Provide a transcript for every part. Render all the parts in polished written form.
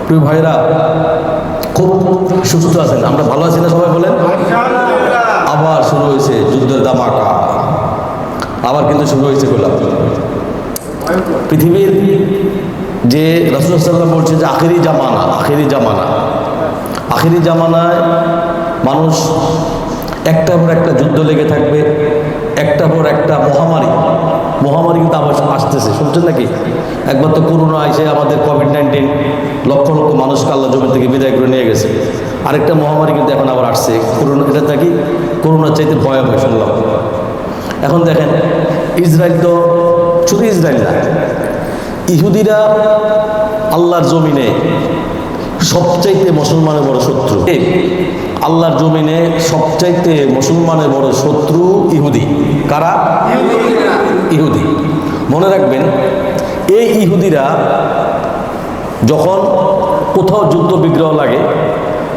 প্রিয় ভাইরা, খুব সুস্থ আছেন? আমরা ভালো আছি না সবাই বলেন? আবার শুরু হয়েছে যুদ্ধের দামাকা, আবার কিন্তু শুরু হয়েছে গোলাপ। পৃথিবীর যে রাসূলুল্লাহ সাল্লাল্লাহু আলাইহি ওয়াসাল্লাম বলছে যে আখিরি জামানায় মানুষ একটার পর একটা যুদ্ধ লেগে থাকবে, একটার পর একটা মহামারী কিন্তু আবার আসতেছে, শুনছেন নাকি? একবার তো করোনা এসে আমাদের কোভিড-19 লক্ষ লক্ষ মানুষকে আল্লাহ জমি থেকে বিদায় করে নিয়ে গেছে। আরেকটা মহামারী কিন্তু এখন আবার আসছে, করোনা। এটা নাকি করোনার চাইতে ভয়াবহ শুনলাম। এখন দেখেন, ইসরায়েল তো শুধু ইসরায়েল না, ইহুদিরা আল্লাহর জমিনে সবচাইতে মুসলমানের বড় শত্রু। আল্লাহর জমিনে সবচাইতে মুসলমানের বড় শত্রু ইহুদি। কারা? ইহুদি। মনে রাখবেন, এই ইহুদিরা যখন কোথাও যুদ্ধ বিগ্রহ লাগে,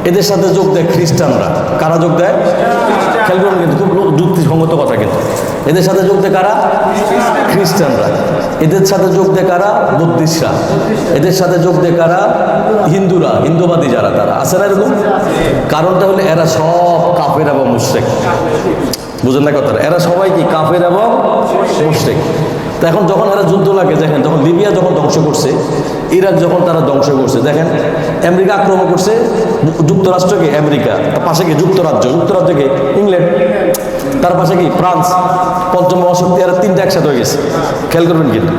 এদের সাথে যোগ দেয় খ্রিস্টানরা। কারা যোগ দেয়? খেয়াল করুন, কিন্তু খুব যুক্তিসঙ্গত কথা। কিন্তু এদের সাথে যোগ দেয় কারা? খ্রিস্টানরা। এদের সাথে যোগ দেয় কারা? বুদ্ধিস্টরা। এদের সাথে যোগ দেয় কারা? হিন্দুরা, হিন্দুবাদী যারা, তারা আছে না এরকম? কারণটা হলো এরা সব কাফের এবং মুশরিক। বুঝেন না কথাটা? এরা সবাই কি? কাফের এবং মুশরিক। তো এখন যখন এরা যুদ্ধ লাগে, দেখেন যখন লিবিয়া যখন ধ্বংস করছে, ইরাক যখন তারা ধ্বংস করছে, দেখেন আমেরিকা আক্রমণ করছে যুক্তরাষ্ট্রকে, আমেরিকা তার পাশে কি? যুক্তরাজ্যকে ইংল্যান্ড, তার পাশে কি? ফ্রান্স। পঞ্চম মহাশক্তি এরা তিনটা একসাথে হয়ে গেছে, খেয়াল করবেন কিন্তু।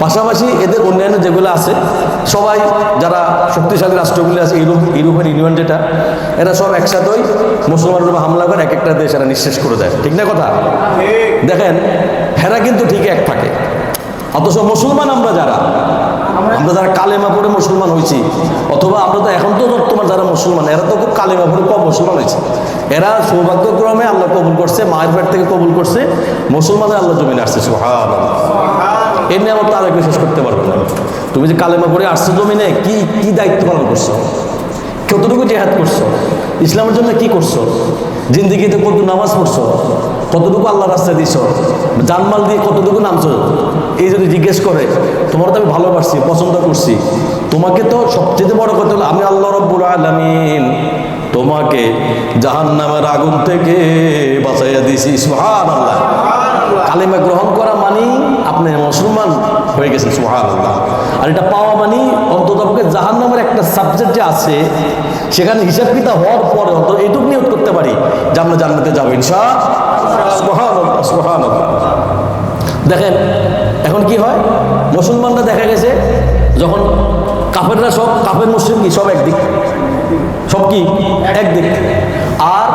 পাশাপাশি এদের অন্যান্য যেগুলো আছে সবাই, যারা শক্তিশালী রাষ্ট্রগুলি আছে, ইউরোপিয়ান ইউনিয়ন যেটা, এরা সব একসাথে ওই মুসলমানের উপর হামলা করে এক একটা দেশ এরা নিঃশেষ করে দেয়। ঠিক না কথা? দেখেন, হেরা কিন্তু ঠিক এক থাকে। অথচ মুসলমান আমরা যারা কালেমা পড়ে মুসলমান হয়েছি, অথবা আমরা তো এখন তো তোমার যারা মুসলমান, এরা তো খুব কালেমা পড়ে কম মুসলমান হয়েছে। এরা সৌভাগ্যক্রমে আল্লাহ কবুল করছে, মায়ের পেট থেকে কবুল করছে, মুসলমানের আল্লাহ জমিনে আসছে। সুবহানাল্লাহ। এর নিয়ে আমার তো আরেক শেষ করতে পারবো না। তুমি যে কালেমা পড়ে আসছো জমিনে, কি দায়িত্ব পালন করছো? কতটুকু জিহাদ করছো? ইসলামের জন্য কি করছো? জিন্দিগিতে কত নামাজ পড়ছো? কতটুকু আল্লাহ রাস্তায় দিছো? জানমাল দিয়ে কতটুকু নামছো? এই যদি জিজ্ঞেস করে, তোমার তো আমি ভালোবাসছি, পছন্দ করছি, তোমাকে তো সবচেয়ে বড় কথা হলো আমি আল্লাহ রাব্বুল আলামিন তোমাকে জাহান্নামের আগুন থেকে বাঁচাইয়া দিয়েছি। সুবহানাল্লাহ। কালেমা গ্রহণ করা মানে আপনি মুসলমান হয়ে গেছেন। সুবহানাল্লাহ। আর এটা পাওয়া মানে অন্ততপক্ষে জাহান্নামের একটা সাবজেক্ট যে আছে, সেখানে হিসাব কিতাব হওয়ার পরে অন্তত এইটুকু নিয়ত করতে পারি যে আমরা জান্নাতে যাবো ইনশাআল্লাহ। সুবহানাল্লাহ, সুবহানাল্লাহ। দেখেন এখন কি হয়, মুসলমানরা দেখা গেছে যখন কাফেররা, সব কাফের মুসলিম কি সব একদিক, সব কি একদিক, আর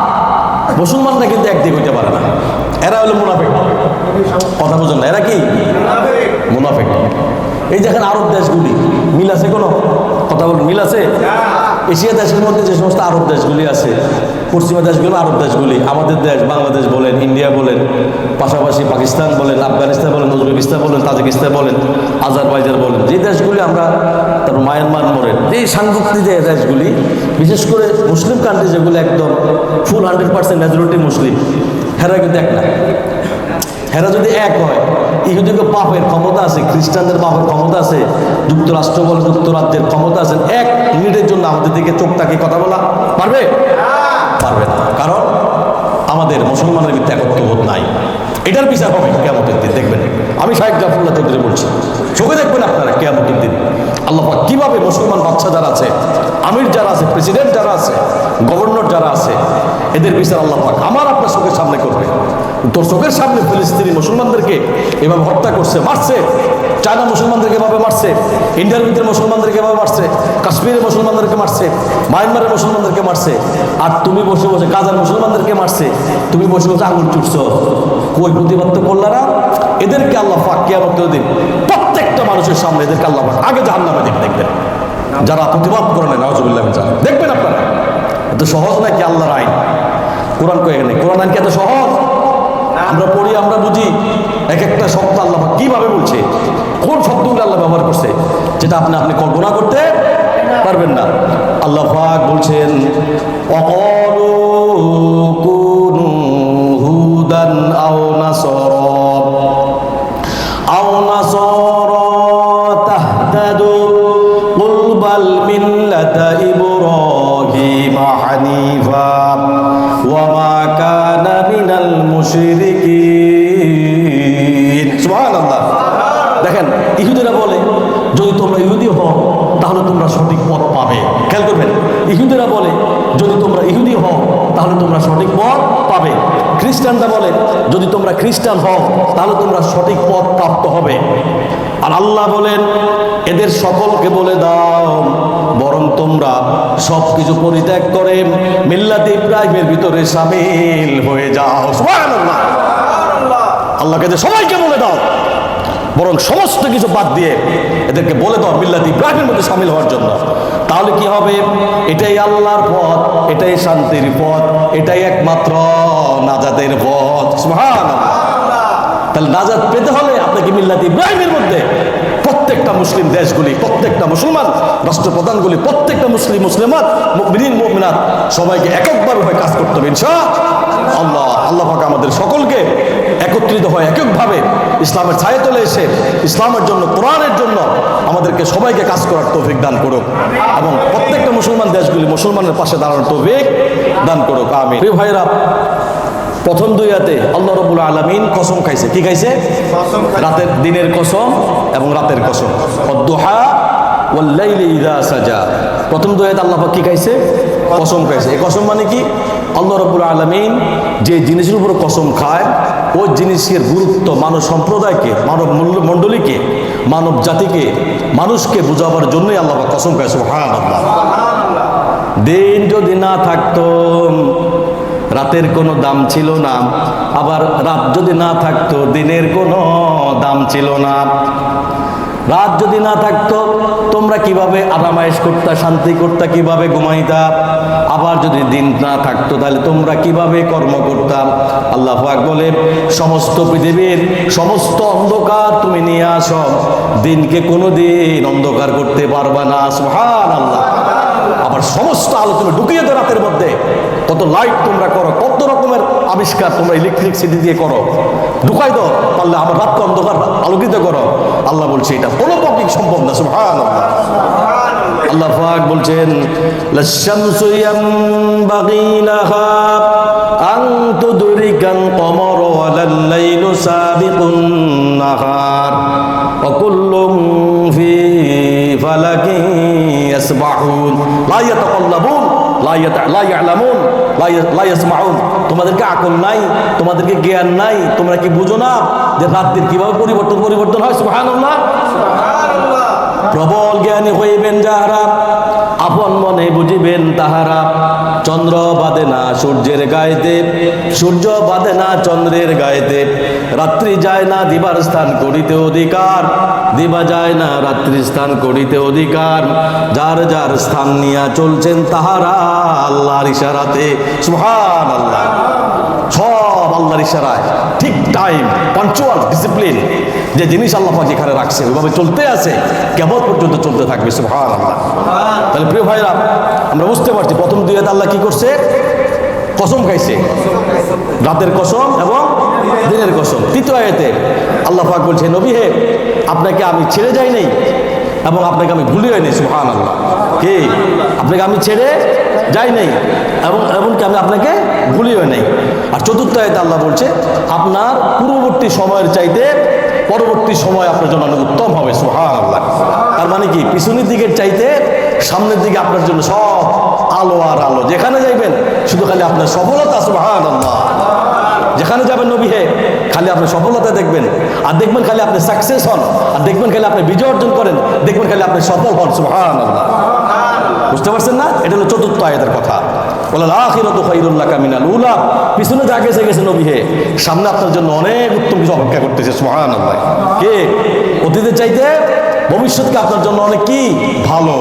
মুসলমানরা কিন্তু একদিক হইতে পারে না। এরা হলো মুনাফিক। কথা বুঝেন না? এরা কি? মুনাফিক। এই দেখেন আরব দেশগুলি, মিল আছে? কোনো কথা বলুন, মিল আছে? এশিয়া দেশের মধ্যে যে সমস্ত আরব দেশগুলি আছে, পশ্চিমা দেশগুলো আরব দেশগুলি, আমাদের দেশ বাংলাদেশ বলেন, ইন্ডিয়া বলেন, পাশাপাশি পাকিস্তান বলেন, আফগানিস্তান বলেন, উজবেকিস্তান বলেন, তাজিকিস্তান বলেন, আজারবাইজান বলেন, যে দেশগুলি আমরা, তারপর মায়ানমার বলেন, এই সাংযুক্তি যে দেশগুলি, বিশেষ করে মুসলিম কান্ট্রি যেগুলো একদম ফুল 100% মেজরিটি মুসলিম, হেরা কিন্তু এক না। হেরা যদি এক হয়, ইহুদিকে পাপের ক্ষমতা আছে, খ্রিস্টানদের পাপের ক্ষমতা আছে, যুক্তরাষ্ট্র বলে যুক্তরাজ্যের ক্ষমতা আছে, এক মিনিটের জন্য আমাদের দিকে চোখ তাকিয়ে কথা বলা পারবে? পারবে না। কারণ আমাদের মুসলমানের ভিত্তি একত্রবোধ নাই। এটার বিচার হবে কিয়ামতের দিন, দেখবেন। আমি শাহেখ জাফরুল্লাহ চৌধুরী বলছি, চোখে দেখবেন আপনারা কিয়ামতের দিন আল্লাহ পাক কিভাবে মুসলমান বাচ্চা যারা আছে, আমির যারা আছে, প্রেসিডেন্ট যারা আছে, গভর্নর যারা আছে, এদের বিচার আল্লাহ পাক আমার আপনার চোখের সামনে করবে। তোর চোখের সামনে ফিলিস্তিনি মুসলমানদেরকে এভাবে হত্যা করছে, মারছে। চায়না মুসলমানদেরকে এভাবে মারছে, ইন্ডিয়ার ভিতরে মুসলমানদেরকে এভাবে মারছে, কাশ্মীরের মুসলমানদেরকে মারছে, মায়ানমারের মুসলমানদেরকে মারছে, আর তুমি বসে বসে গাজার মুসলমানদেরকে মারছে, তুমি বসে বসে আঙুল চুটছ। কই প্রতিবাদ তো করলা না? এদেরকে আল্লাহ পাক কিয়ামতের দিন প্রত্যেকটা মানুষের সামনে এদেরকে আল্লাহ পাক আগে জাহান্নামে দেখবেন, যারা প্রতিবাদ করে না। নাউজুবিল্লাহ দেখবেন আপনারা। এত সহজ নাকি আল্লাহর আইন? কোরআন কয়ে নেই, কোরআন আইন কি এত সহজ? আমরা পড়ি, আমরা বুঝি, এক একটা শব্দ আল্লাহ পাক কিভাবে বলছে, কোন শব্দগুলো আল্লাহ ব্যবহার করছে, যেটা আপনি কল্পনা করতে পারবেন না। আল্লাহ পাক বলছেন, অকলু কুনু হুদান আও নাসারা তাহতাদু কুল বাল মিল্লাতা ইব্রাহিমা হানিফা ওয়া মা কানা মিনাল মুশরিকিন। সুবহানাল্লাহ। দেখেন, ইহুদিরা বলে যদি তোমরা ইহুদি হও তাহলে তোমরা সঠিক পথ পাবে। খেয়াল করবেন, ইহুদিরা বলে যদি তোমরা ইহুদি হও তাহলে তোমরা সঠিক পথ পাবে। খ্রিস্টানরা বলে যদি তোমরা খ্রিস্টান হও তাহলে তোমরা সঠিক পথ প্রাপ্ত হবে। আর আল্লাহ বলেন এদের সকলকে বলে দাও বরং তোমরা সব কিছু পরিত্যাগ করে মিল্লাতে ইব্রাহিমের ভিতরে শামিল হয়ে যাও। সুবহানাল্লাহ। আল্লাহকে যে সবাইকে বলে দাও বরং সমস্ত কিছু বাদ দিয়ে এদেরকে বলে দাও মিল্লাতে ইব্রাহিমের মধ্যে শামিল হওয়ার জন্য। তাহলে কি হবে? এটাই আল্লাহর পথ, এটাই শান্তির পথ, এটাই একমাত্র নাজাতের পথ। সুবহানাল্লাহ। তাহলে নাজাত পেতে হলে আপনাকে মিল্লাতে ইব্রাহিমের মধ্যে প্রত্যেকটা মুসলিম দেশগুলি, প্রত্যেকটা মুসলমান রাষ্ট্রপ্রধানগুলি, প্রত্যেকটা মুসলিমাত মুমিনিন মুমিনাত সবাইকে এককভাবে হয়ে কাজ করতে হবে ইনশাআল্লাহ। আল্লাহ পাক আমাদের সকলকে একত্রিত হয় এককভাবে ইসলামের ছায়াতলে এসে ইসলামের জন্য, কোরআনের জন্য আমাদেরকে সবাইকে কাজ করার তৌফিক দান করুক এবং প্রত্যেকটা মুসলমান দেশগুলি মুসলমানের পাশে দাঁড়ানোর তৌফিক দান করুক। আমিন। প্রিয় ভাইরা, প্রথম দুই আয়াতে আল্লাহ রাব্বুল আলামিন কসম খাইছে। কি খাইছে? রাতের, দিনের কসম এবং রাতের কসম। ওয়াদ-দুহা ওয়াল-লাইলি ইযা সাজা। প্রথম দুই আয়াতে আল্লাহ পাক কি খাইছে? কসম খাইছে। এই কসম মানে কি? আল্লাহ রাব্বুল আলামিন যে জিনিসের উপর কসম খায় ওই জিনিসের গুরুত্ব মানব সম্প্রদায়কে, মানব মণ্ডলীকে, মানব জাতিকে, মানুষকে বোঝাবার জন্যই আল্লাহ পাক কসম খায়। সুবহানাল্লাহ। দিন যদি না থাকতো রাতের কোনো দাম ছিল না, আবার রাত যদি না থাকতো দিনের কোনো দাম ছিল না। রাত যদি না থাকতো তোমরা কিভাবে আরামায়েশ করতা, শান্তি করতা, কিভাবে ঘুমাইতা? আবার যদি দিন না থাকতো তাহলে তোমরা কিভাবে কর্ম করতাম? আল্লাহ পাক বলে সমস্ত পৃথিবীর সমস্ত অন্ধকার তুমি নিয়ে আসো, দিনকে কোনো দিন অন্ধকার করতে পারবা না। সুবহানাল্লাহ। আবার সমস্ত আলো তুমি ঢুকিয়ে দাও রাতের মধ্যে, কত লাইট তোমরা করো, কত রকমের আবিষ্কার তোমরা ইলেকট্রিসিটি দিয়ে করো, ঢুকাই দাও, পারলে আমার রাতকে অন্ধকার আলোকিত করো। আল্লাহ বলছে এটা কোনো পক্ষে সম্ভব না। সুবহানাল্লাহ। আল্লাহ পাক বলছেন লাশ-শামসু ইয়ানবাগি লাহা আন তুদরিকাল কমর ওয়াল-লাইলু সাবিকুন নাহার ওয়া কুল্লুন ফি ফালাকিন ইয়াসবাহুন লা ইয়াতাকাল্লাবুন লা ইয়ালামুন লা ইয়াসমাউন। তোমাদেরকে আকল নাই, তোমাদেরকে জ্ঞান নাই, তোমরা কি বুঝো না যে রাতের কিভাবে পরিবর্তন হয়? সুবহানাল্লাহ। প্রবল জ্ঞানী হইবেন যাহারা, আপন মনে বুঝিবেন তাহারা। চন্দ্র বাঁধে না সূর্যের গায়েতে, সূর্য বাঁধে না চন্দ্রের গায়েতে। রাত্রি যায় না দিবার স্থান করিতে অধিকার, দিবা যায় না রাত্রি স্থান করিতে অধিকার। যার যার স্থান নিয়া চলছেন তাহারা আল্লাহর ইশারাতে। সুবহানাল্লাহ। সব আল্লাহর ইশারায়, ঠিক টাইম, পাঞ্চুয়াল, ডিসিপ্লিন। যে জিনিস আল্লাহ পাক যেখানে রাখছে ওইভাবে চলতে আছে, কিয়ামত পর্যন্ত চলতে থাকবে। সুবহানাল্লাহ। তাহলে প্রিয় ভাইরা, আমরা বুঝতে পারছি প্রথম দুই আয়াতে আল্লাহ কি করছে? কসম খাইছে, রাতের কসম এবং দিনের কসম। তৃতীয় আয়াতে আল্লাহ পাক বলছে নবী হে, আপনাকে আমি ছেড়ে যাই নাই এবং আপনাকে আমি ভুলিও নাই। সুবহানাল্লাহ। কি? আপনাকে আমি ছেড়ে যাই নাই এবং এমনকি আমি আপনাকে ভুলিও নাই। আর চতুর্থ আয়াতে আল্লাহ বলছে আপনার পূর্ববর্তী সময়ের চাইতে পরবর্তী সময় আপনার জন্য অনেক উত্তম হবে। সুবহানাল্লাহ। তার মানে কি? পিছনের দিকের চাইতে সামনের দিকে আপনার জন্য সব আলো আর আলো। যেখানে যাইবেন শুধু খালি আপনার সফলতা। সুবহানাল্লাহ। যেখানে যাবেন নবী হে, খালি আপনি সফলতা দেখবেন, আর দেখবেন খালি আপনি সাকসেস হন, আর দেখবেন খালি আপনি বিজয় অর্জন করেন, দেখবেন খালি আপনি সফল হন। সুবহানাল্লাহ। বুঝতে পারছেন না? এটা হলো চতুর্থ আয়াতের কথা। ওয়াল আখিরাতু খায়রুল লাকা মিনাল উলা। পিছনে যা গেছে গেছে নবী হে, সামনে আপনার জন্য অনেক উত্তম কিছু অপেক্ষা করতেছে। সুবহানাল্লাহ। কে? অতীতের চাইতে ভবিষ্যৎকে আপনার জন্য অনেক কি ভালো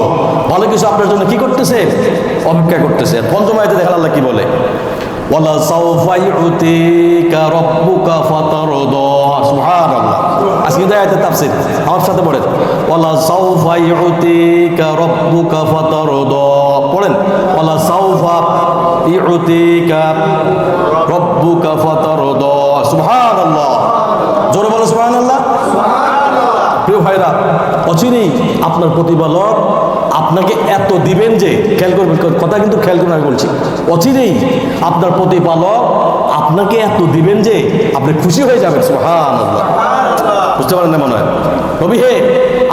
ভালো কিছু আপনার জন্য কি করতেছে? অপেক্ষা করতেছে। পঞ্চম আয়াতে দেখেন আল্লাহ কি বলে? ওয়ালা সাউফা ইউতিকা রাব্বুকা ফাতারদা। সুবহানাল্লাহ। আজকে কিন্তু আয়াতের তাফসীর আমার সাথে পড়েন। ওয়ালা সাউফা ইউতিকা রাব্বুকা ফাতারদা। পড়েন, ওয়ালা সাউফা ইউতিকা রাব্বুকা ফাতারদা। সুবহানাল্লাহ। জোরে বলো সুবহানাল্লাহ। প্রিয় ভাইরা, অচিরেই আপনার প্রতিপালক আপনাকে এত দিবেন যে, খেয়াল করবেন কথা কিন্তু, খেয়াল করবেন, আমি বলছি অচিরেই আপনার প্রতিপালক আপনাকে এত দিবেন যে আপনি খুশি হয়ে যাবেন। সুবহানাল্লাহ, বুঝতে পারেন না মনে হয়? নবী হে,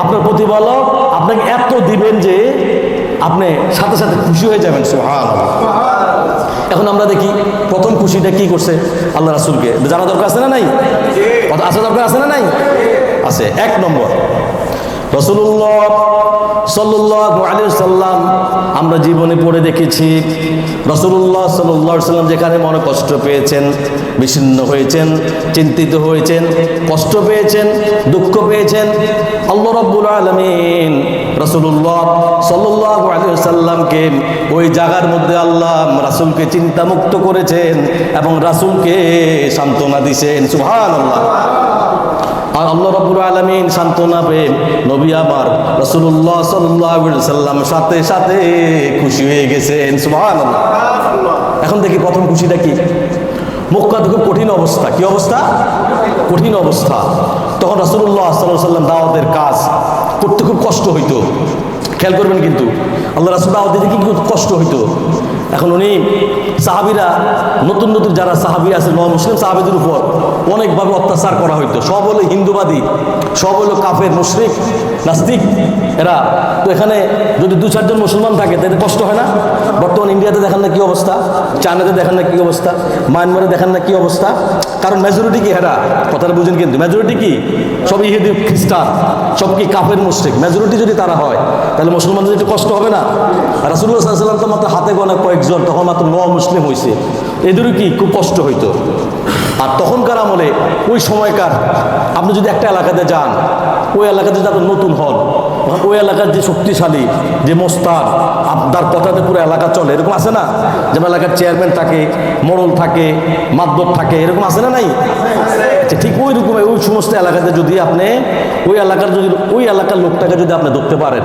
আপনার প্রতিপালক আপনাকে এত দিবেন যে আপনি সাথে সাথে খুশি হয়ে যাবেন। সুবহানাল্লাহ। এখন আমরা দেখি প্রথম খুশিটা কি করছে আল্লাহ রাসূলকে জানা দরকার আছে না নাই? আসা দরকার আছে না নাই? আছে। এক নম্বর, রাসূলুল্লাহ সাল্লাল্লাহু আলাইহি ওয়াসাল্লাম আমরা জীবনে পড়ে দেখেছি, রাসূলুল্লাহ সাল্লাল্লাহু আলাইহি ওয়াসাল্লাম যেখানে মনে কষ্ট পেয়েছেন, বিচ্ছিন্ন হয়েছেন, চিন্তিত হয়েছেন, কষ্ট পেয়েছেন, দুঃখ পেয়েছেন, আল্লাহ রাব্বুল আলামিন রাসূলুল্লাহ সাল্লাল্লাহু আলাইহি ওয়াসাল্লামকে ওই জায়গার মধ্যে আল্লাহ রাসূলকে চিন্তামুক্ত করেছেন এবং রাসূলকে সান্ত্বনা দিয়েছেন। সুবহানাল্লাহ। আর আল্লাহ রাব্বুল আলামিন সান্ত্বনা পেয়ে নবী আমার রাসূলুল্লাহ সাল্লাল্লাহু আলাইহি ওয়াসাল্লাম সাথে সাথে খুশি হয়ে গেছেন। সুবহানাল্লাহ। এখন দেখি প্রথম খুশিটা কি। মক্কাতে খুব কঠিন অবস্থা। কি অবস্থা? কঠিন অবস্থা। তখন রাসূলুল্লাহ সাল্লাল্লাহু আলাইহি ওয়াসাল্লাম দাওয়াতের কাজ করতে খুব কষ্ট হইতো। খেয়াল করবেন কিন্তু, আল্লাহ রাসূল দাওয়াত দিতে কিন্তু কষ্ট হইতো। এখন উনি সাহাবীরা, নতুন নতুন যারা সাহাবী আছে, মুসলিম সাহাবীদের উপর অনেকভাবে অত্যাচার করা হইতো। সব হলো হিন্দুবাদী, সব হলো কাফের, মুশরিক, নাস্তিক এরা। তো এখানে যদি 2-4 জন মুসলমান থাকে তাদের কষ্ট হয় না? বর্তমান ইন্ডিয়াতে দেখেন না কি অবস্থা, চায়নাতে দেখেন না কি অবস্থা, মায়ানমারে দেখেন না কি অবস্থা। কারণ মেজরিটি কি এরা, কথাটা বুঝেন কিন্তু, মেজরিটি কি? সব ইহুদি, খ্রিস্টান, সব কি কাফের, মুশরিক। মেজরিটি যদি তারা হয় তাহলে মুসলমানদের একটু কষ্ট হবে না? রাসূলুল্লাহ সাল্লাল্লাহু আলাইহি ওয়াসাল্লাম তো মাত্র হাতে গোনা কয়েকজন, তখন মাত্র মুসলিম হয়েছে, এদেরও কি খুব কষ্ট হইতো। আর তখনকার আমলে ওই সময়কার আপনি যদি একটা এলাকাতে যান, ওই এলাকাতে যদি আপনি নতুন হন, ওই এলাকার যে শক্তিশালী, যে মোস্তার, আপনার কথাতে পুরো এলাকা চলে, এরকম আছে না? যেমন এলাকার চেয়ারম্যান থাকে, মোড়ল থাকে, মাতবর থাকে, এরকম আছে না নাই? ঠিক ওই রকম ওই সমস্ত এলাকাতে যদি আপনি ওই এলাকার লোকটাকে যদি আপনি ধরতে পারেন,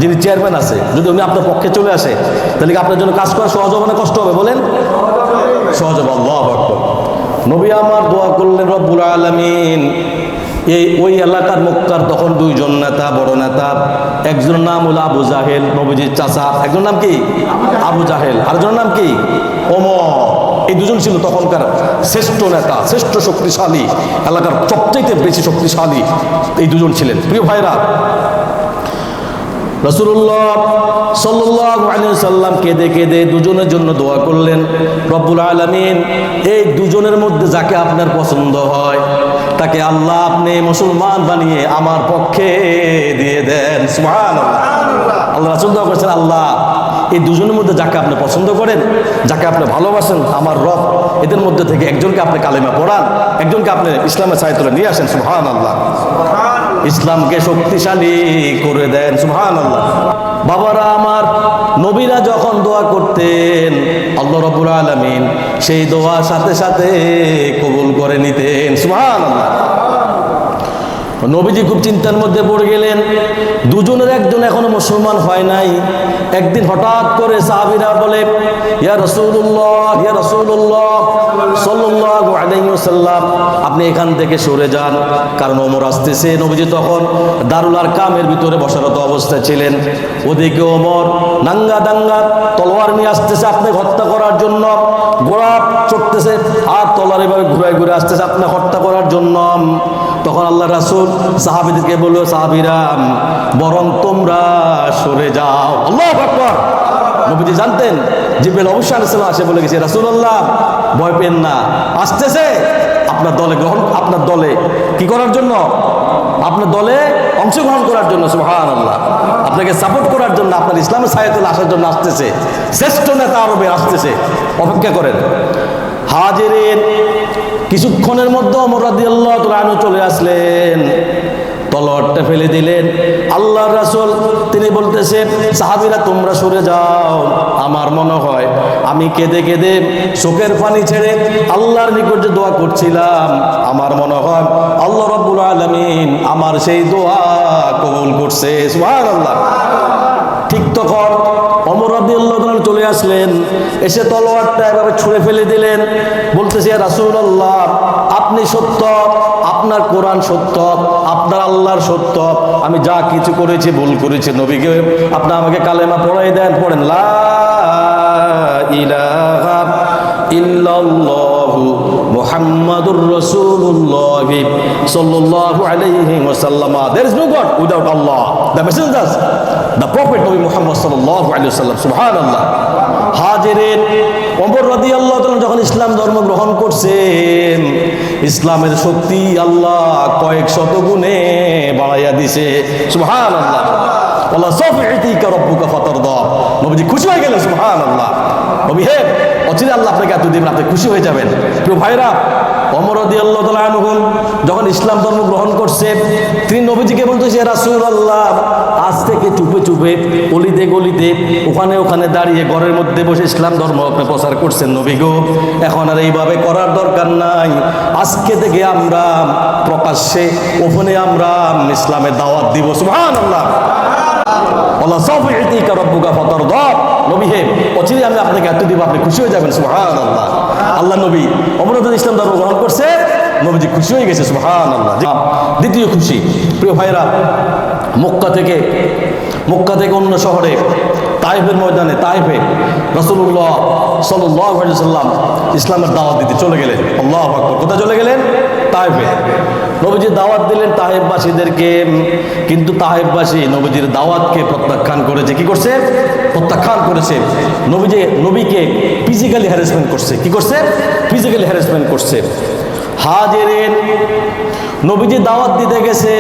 যিনি চেয়ারম্যান আছে, যদি উনি আপনার পক্ষে চলে আসে, তাহলে কি আপনার জন্য কাজ করা সহজ হবে না কষ্ট হবে? বলেন, সহজ হবে। আল্লাহু আকবার। নবী আমার দোয়া করলেন রব্বুল আলামিন ওই এলাকার মক্কার তখন 2 জন নেতা, বড় নেতা। একজনের নাম হলো আবু জাহেল, নবীজির চাচা। একজনের নাম কি? আবু জাহেল। আরেকজনের নাম কি? ওমর। এই 2 জন ছিল তখনকার শ্রেষ্ঠ নেতা, শ্রেষ্ঠ শক্তিশালী, এলাকার সবচেয়ে বেশি শক্তিশালী এই 2 জন ছিলেন। প্রিয় ভাইরা, রাসূলুল্লাহ সাল্লাল্লাহু আলাইহি ওয়াসাল্লাম কেঁদে কেঁদে 2 জনের জন্য দোয়া করলেন, রব্বুল আলামিন এই 2 জনের মধ্যে যাকে আপনার পছন্দ হয় তাকে আল্লাহ আপনি মুসলমান বানিয়ে আমার পক্ষে দিয়ে দেন। সুবহানাল্লাহ। আল্লাহ রাসূল দোয়া করেছেন, আল্লাহ এই 2 জনের মধ্যে যাকে আপনি পছন্দ করেন, যাকে আপনি ভালোবাসেন, আমার রব এদের মধ্যে থেকে একজনকে আপনি কালেমা পড়ান, একজনকে আপনি ইসলামের ছায়াতলে নিয়ে আসেন। সুবহানাল্লাহ। ইসলামকে শক্তিশালী করে দেন। সুবহানাল্লাহ। বাবারা আমার, নবীরা যখন দোয়া করতেন আল্লাহ রাব্বুল আলামিন সেই দোয়া সাথে সাথে কবুল করে নিতেন। সুবহানাল্লাহ। নবীজি খুব চিন্তার মধ্যে পড়ে গেলেন। 2 জনের একজন এখনো মুসলমান হয় নাই। একদিন হঠাৎ করে সাহাবীরা বলে, ইয়া রাসূলুল্লাহ, ইয়া রাসূলুল্লাহ সাল্লাল্লাহু আলাইহি ওয়াসাল্লাম আপনি এখান থেকে সরে যান, কারণ ওমর আসতেছে। নবীজি তখন দারুল আরকামের ভিতরে বসারত অবস্থায় ছিলেন। ওদিকে ওমর নাঙ্গা দাঙ্গা তলোয়ার নিয়ে আসতেছে আপনাকে হত্যা করার জন্য, ঘোড়া চড়তেছে আর তলোয়ার এভাবে ঘুরায় ঘুরে আসতেছে আপনাকে হত্যা করার জন্য। তখন আল্লাহ রাসূল সাহাবীদেরকে বলল, সাহাবীরা বরং তোমরা সরে যাও। আল্লাহু আকবার। নবীজি জানতেন জিবরাইল অবশ্যই আলাইহিস সালাম আসে বলে গেছে, রাসূলুল্লাহ ভয় পেন না, আসতেছে আপনার দলে আপনার দলে কি করার জন্য? আপনার দলে অংশগ্রহণ করার জন্য। সুবহানাল্লাহ। আপনাকে সাপোর্ট করার জন্য, আপনার ইসলামের ছায়াতলে আসার জন্য আসতেছে। শ্রেষ্ঠ নেতা আরবে আসতেছে, অপেক্ষা করেন। হাজিরিন, কিছুক্ষণের মধ্যে ওমর রাদিয়াল্লাহু তাআলা আনহু চলে আসলেন, তলোয়ারটা ফেলে দিলেন। আল্লাহর রাসূল তিনি বলতেছেন, সাহাবীরা তোমরা সরে যাও। আমার মনে হয় আমি কেঁদে কেঁদে চোখের পানি ছেড়ে আল্লাহর নিকট যে দোয়া করছিলাম, আমার মনে হয় আল্লাহ রাব্বুল আলামিন আমার সেই দোয়া কবুল করছে। সুবহানাল্লাহ। ঠিক তখন ওমর রাদিয়াল্লাহু তাআলা চলে চলে আসলেন, এসে তলোয়ারটা এভাবে ছুঁড়ে ফেলে দিলেন, বলতেছে ইয়া রাসূলুল্লাহ, আপনি সত্য, আপনার কোরআন সত্য, আপনার আল্লাহর সত্য, আমি যা কিছু করেছি ভুল করেছি, নবীকে আপনি আমাকে কালেমা পড়াই দেন। পড়েন লা ইলাহা ইল্লাল্লাহু মুহাম্মাদুর রাসূলুল্লাহ সাল্লাল্লাহু আলাইহি ওয়াসাল্লাম। There is no God without Allah. The messengers, the prophet Nabi Muhammad sallallahu alaihi wasallam. Subhanallah. হাজিরিন, ওমর রাদিয়াল্লাহু তাআলা যখন ইসলাম ধর্ম গ্রহণ করছেন, ইসলামের শক্তি আল্লাহ কয়েক শত গুণে বাড়াইয়া দিছে। সুবহানাল্লাহ। আল্লাহ সাফি'তিকা রাব্বুকা ফাতারদা। নবীজি খুশি হয়ে গেলেন। সুবহানাল্লাহ। নবী হে, অচিরে আল্লাহ আপনাকে এত দিবেন, আপনি খুশি হয়ে যাবেন। প্রিয় ভাইরা, ওমর রাদিয়াল্লাহু তাআলা আনহু যখন ইসলাম ধর্ম গ্রহণ করছে, তিনি নবীজিকে বলতেছে ইয়া রাসূলুল্লাহ, আজ থেকে চুপে চুপে অলিতে গলিতে ওখানে ওখানে দাঁড়িয়ে ঘরের মধ্যে বসে ইসলাম ধর্ম আপনি প্রচার করছেন নবী গো, এখন আর এইভাবে করার দরকার নাই। আজকে থেকে আমরা প্রকাশ্যে ওখানে আমরা ইসলামের দাওয়াত দিব। সুবহানাল্লাহ। আল্লাহ সাফি'তিকা রাব্বুকা ফাতারদা। নবী হে, অচিরে আমি আপনাকে এত দিব, আপনি খুশি হয়ে যাবেন। সুবহানাল্লাহ। আল্লাহ নবী ওমর রাদিয়াল্লাহু ইসলাম ধর্ম গ্রহণ করছে, নবীজি খুশি হয়ে গেছে। সুবহানাল্লাহ। দ্বিতীয় খুশি, প্রিয় ভাইরা, মক্কা থেকে অন্য শহরে তাইফের ময়দানে, তাইফে রাসূলুল্লাহ সাল্লাল্লাহু আলাইহি ওয়াসাল্লাম ইসলামের দাওয়াত দিতে চলে গেলেন। আল্লাহু আকবার। কোথায় চলে গেলেন? তাইফে। নবীজি দাওয়াত দিলেন তাইফবাসীদেরকে, কিন্তু তাইফবাসী নবীজির দাওয়াতকে প্রত্যাখ্যান করেছে। কি করছে? প্রত্যাখ্যান করেছে। নবীকে ফিজিক্যালি হ্যারাসমেন্ট করছে। কি করছে? ফিজিক্যালি হ্যারাসমেন্ট করছে। হাজিরিন, নবীজি দাওয়াত দিতে গেছে,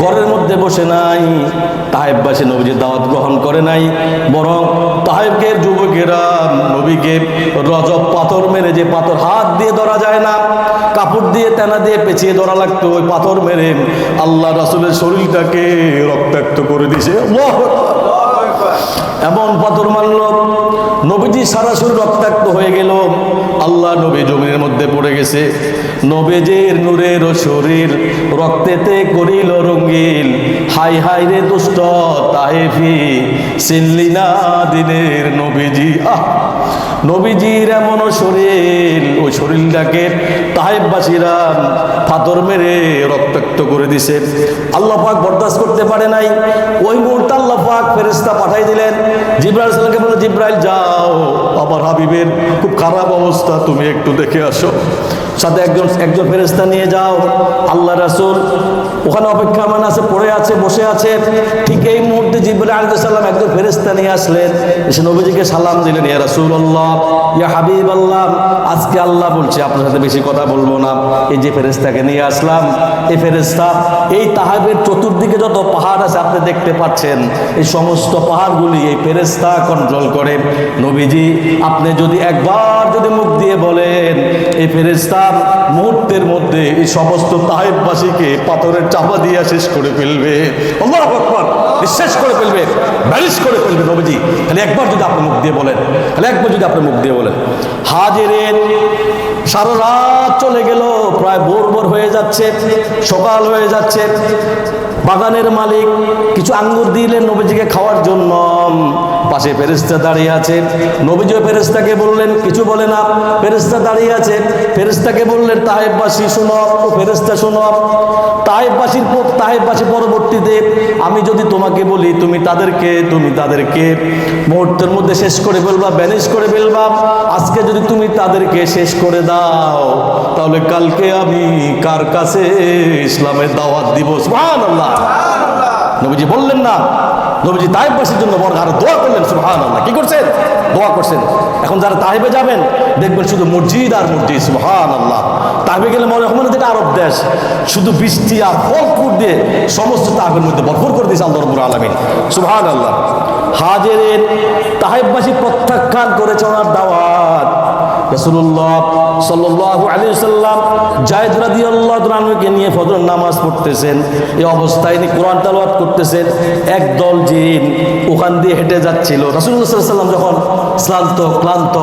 ঘরের মধ্যে বসে নাই। তাইফবাসী নবীজির দাওয়াত গ্রহণ করে নাই, বরং তাইফের যুবকেরা নবীকে রজব পাথর মেরে, যে পাথর হাত দিয়ে ধরা যায় না, কাপড় দিয়ে তেনা দিয়ে পেঁচিয়ে ধরা লাগতো, ওই পাথর মেরে আল্লাহ রাসূলের শরীরটাকে রক্তাক্ত করে দিছে। আল্লাহু আকবার। এমন পাথর মারল, নবীজি সারা শরীর রক্তাক্ত হয়ে গেল। আল্লাহ নবী জমিনের মধ্যে পড়ে গেছে। নবীজির নূরের শরীর রক্তেতে করিল রঙিল। হাই হাই রে দুষ্ট তাইফি, চিনলি না দিনের নবীজি। নবীজির এমন শরীর, ওই শরীরটাকে তাইফবাসীরা পাথর মেরে রক্তাক্ত করে দিছে। আল্লাহ পাক বরদাস্ত করতে পারে নাই। ওই মুহূর্তে আল্লাহ পাক ফেরেশতা পাঠাই দিলেন। জিবরাইল সাল্লামকে বলল, জিবরাইল যাও, আমার হাবিবের খুব খারাপ অবস্থা, তুমি একটু দেখে আসো। সাথে একজন ফেরেশতা নিয়ে যাও। আল্লাহ রাসূল ওখানে অপেক্ষামান আছে, পড়ে আছে, বসে আছে। ঠিক এই মুহূর্তে জিবরাইল আলাইহিস সালাম একজন ফেরেশতা নিয়ে আসলেন, এসে নবীজিকে সালাম দিলেন, ইয়া রাসূলুল্লাহ, ইয়া হাবিবাল্লাহ, আজকে আল্লাহ বলছে আপনার সাথে বেশি কথা বলবো না। এই যে ফেরেশতাকে নিয়ে আসলাম, এই ফেরেশতা এই তাইফের চতুর্দিকে যত পাহাড় আছে আপনি দেখতে পাচ্ছেন, এই সমস্ত পাহাড়গুলি এই ফেরেশতা কন্ট্রোল করে। নবীজি, আপনি যদি একবার যদি মুখ দিয়ে বলেন, এই ফেরেশতা মুহূর্তের মধ্যে এই সমস্ত তাইফবাসীকে পাথরের চাপা দিয়ে শেষ করে ফেলবে। আল্লাহু আকবার। শেষ করে ফেলবে, ব্যারিশ করে ফেলবে। নবীজি, খালি একবার যদি আপনি মুখ দিয়ে বলেন, খালি একবার যদি আপনি মুখ দিয়ে বলেন। হাজিরিন, সারা রাত চলে গেল, প্রায় ভোর হয়ে যাচ্ছে, সকাল হয়ে যাচ্ছে। বাগানের মালিক কিছু আঙ্গুর দিলেন নবীজিকে খাওয়ার জন্য। পাশে ফেরেশতা দাঁড়িয়ে আছে। নবীজি ফেরেশতাকে বললেন, কিছু বলে না। ফেরেশতা দাঁড়িয়ে আছে, ফেরেশতাকে বললেন, তাইফবাসী শোনো। ফেরেশতা শোনো, তাইফবাসী পরবর্তীতে আমি যদি তোমাকে বলি, তুমি তাদেরকে মুহূর্তের মধ্যে শেষ করে ফেলবা, ব্যানিশ করে ফেলবা। আজকে যদি তুমি তাদেরকে শেষ করে দাও, তাহলে কালকে আমি কার কাছে ইসলামের দাওয়াত দিব? সুবহানাল্লাহ। নবীজি বললেন না, নবীজি তাইফবাসীর জন্য বড় আরো দোয়া করলেন। সুবহানাল্লাহ। কি করছেন? দোয়া করছেন। এখন যারা তাইফে যাবেন, দেখবেন শুধু মসজিদ আর মসজিদ। সুবহানাল্লাহ। তাইফে গেলে মনে হয় যেটা আরব দেশ, শুধু বৃষ্টি আর ফল ফুল দিয়ে সমস্ত তাইফের মধ্যে ভরপুর করে দিয়েছে আল্লাহ রাব্বুল আলামিন। সুবহানাল্লাহ। হাজিরিন, তাইফবাসী প্রত্যাখ্যান করেছে ওনার দাওয়াত। রাসূলুল্লাহ সাল্লাল্লাহু আলাইহি ওয়াসাল্লাম যায়েদ রাদিয়াল্লাহু আনহুকে নিয়ে ফজর নামাজ পড়তেছেন। এই অবস্থায় তিনি কোরআন তেলাওয়াত করতেছেন। একদল জিন ওখান দিয়ে হেঁটে যাচ্ছিল। রাসূলুল্লাহ সাল্লাল্লাহু আলাইহি ওয়াসাল্লাম যখন ক্লান্ত,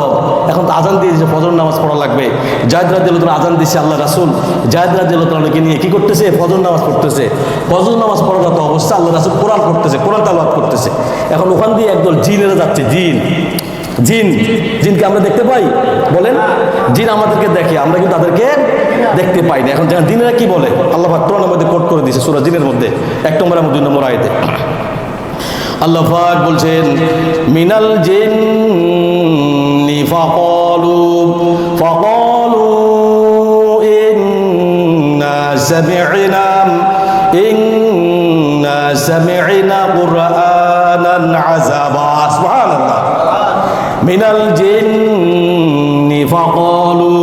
এখন তো আজান দিয়ে দিয়েছে, ফজর নামাজ পড়া লাগবে। যায়েদ রাদিয়াল্লাহু আনহু আজান দিয়েছে। আল্লাহ রাসূল যায়েদ রাদিয়াল্লাহু আনহুকে নিয়ে কি করতেছে? ফজর নামাজ পড়তেছে। ফজর নামাজ পড়ার তো অবস্থা, আল্লাহ রাসূল কোরআন পড়তেছে, কোরআন তেলাওয়াত করতেছে। এখন ওখান দিয়ে একদল জিনেরা যাচ্ছে, জিন জিন, জিনকে আমরা দেখতে পাই? বলেন, জিন আমাদেরকে দেখে, আমরা কিন্তু তাদেরকে দেখতে পাই না। এখন যেন জিনেরা কি বলে, আল্লাহ পাক কোরআনের মধ্যে কোট করে দিয়েছে সূরা জিনের মধ্যে 1 নম্বর এবং 2 নম্বর আয়াতে আল্লাহ পাক বলছেন, মিনাল জিন্নি ফাকালু ইন্না সামি'না কুরআনান আযাবা। সুবহানাল্লাহ। মিনাল জিন্নি ফাকালু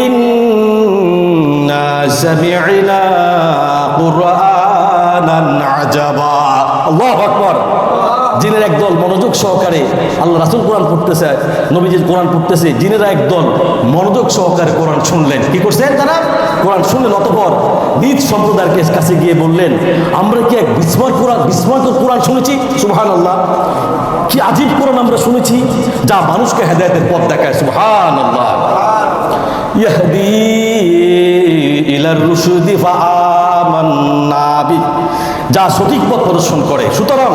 ইন্না সামি'না কুরআনান আযাবা। আল্লাহু আকবার। জিনের একদল মনোযোগ সহকারে আল্লাহ রাসূল কোরআন পড়তেছে, নবীজি কোরআন পড়তেছে, জিনেরা একদল মনোযোগ সহকারে কোরআন শুনলেন। কি করছেন তারা? কোরআন শুনলেন। অতঃপর নিজ সম্প্রদায়ের কাছে গিয়ে বললেন, আমরা কি এক বিস্ময়কর কোরআন শুনেছি? সুবহানাল্লাহ। কি আজীব কোরআন আমরা শুনেছি, যা মানুষকে হেদায়েতের পথ দেখায়। সুবহানাল্লাহ। ইয়াহদি ইলার রুশুদি ফাআমান্না বিহি, যা সঠিক পথ প্রদর্শন করে। সুতরাং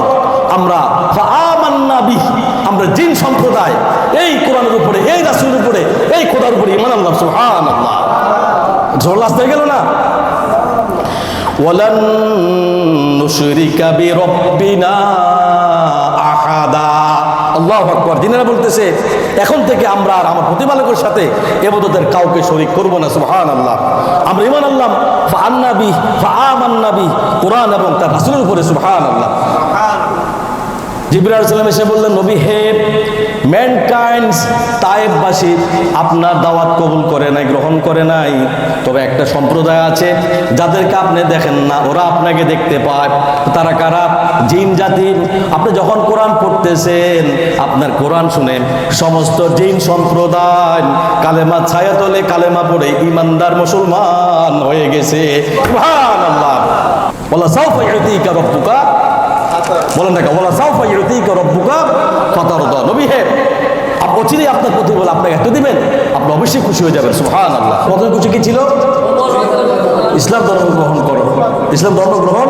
আমরা ফাআমান্না বিহি, আমরা জিন সম্প্রদায় এই কোরআনের উপরে, এই রাসূলের উপরে, এই খোদার উপরে ঈমান আনলাম। সুবহানাল্লাহ। জোর লাস্ট হয়ে গেল না? ওয়ালান নুশরিকা বিরাব্বিনা আহাদা। আল্লাহু আকবার। জিনেরা বলতেছে, এখন থেকে আমরা আর আমার প্রতিপালকের সাথে ইবাদতের কাউকে শরীক করব না। সুবহানাল্লাহ। আমরা ঈমান আনলাম ফাআমান্না বিহি, কোরআন এবং তার রাসূলের উপরে। সুবহানাল্লাহ। জিবরাইল আলাইহিস সালাম এসে বললেন, নবী হে, ম্যানকাইন্ড তায়েববাসী আপনার দাওয়াত কবুল করে নাই, গ্রহণ করে নাই। তবে একটা সম্প্রদায় আছে যাদেরকে আপনি দেখেন না, ওরা আপনাকে দেখতে পায়। তারা কারা? জিন জাতি। আপনি যখন কোরআন পড়তেছেন, আপনার কোরআন শুনে সমস্ত জিন সম্প্রদায় কালেমা ছায়া তলে কালেমা পড়ে ঈমানদার মুসলমান হয়ে গেছে। সুবহানাল্লাহ। ওয়ালা সাউফা ইউতিকা রাব্বুকা, বলেন না, ওয়ালা সাউফা ইউতিকা রাব্বুকা ফাতারদা। নবী হে, অচিরেই আপনার প্রতিফল আপনাকে এত দিবেন, আপনি অবশ্যই খুশি হয়ে যাবেন। সুবহানাল্লাহ। প্রথম খুশি কি ছিল? ইসলাম ধর্ম গ্রহণ করো, ইসলাম ধর্ম গ্রহণ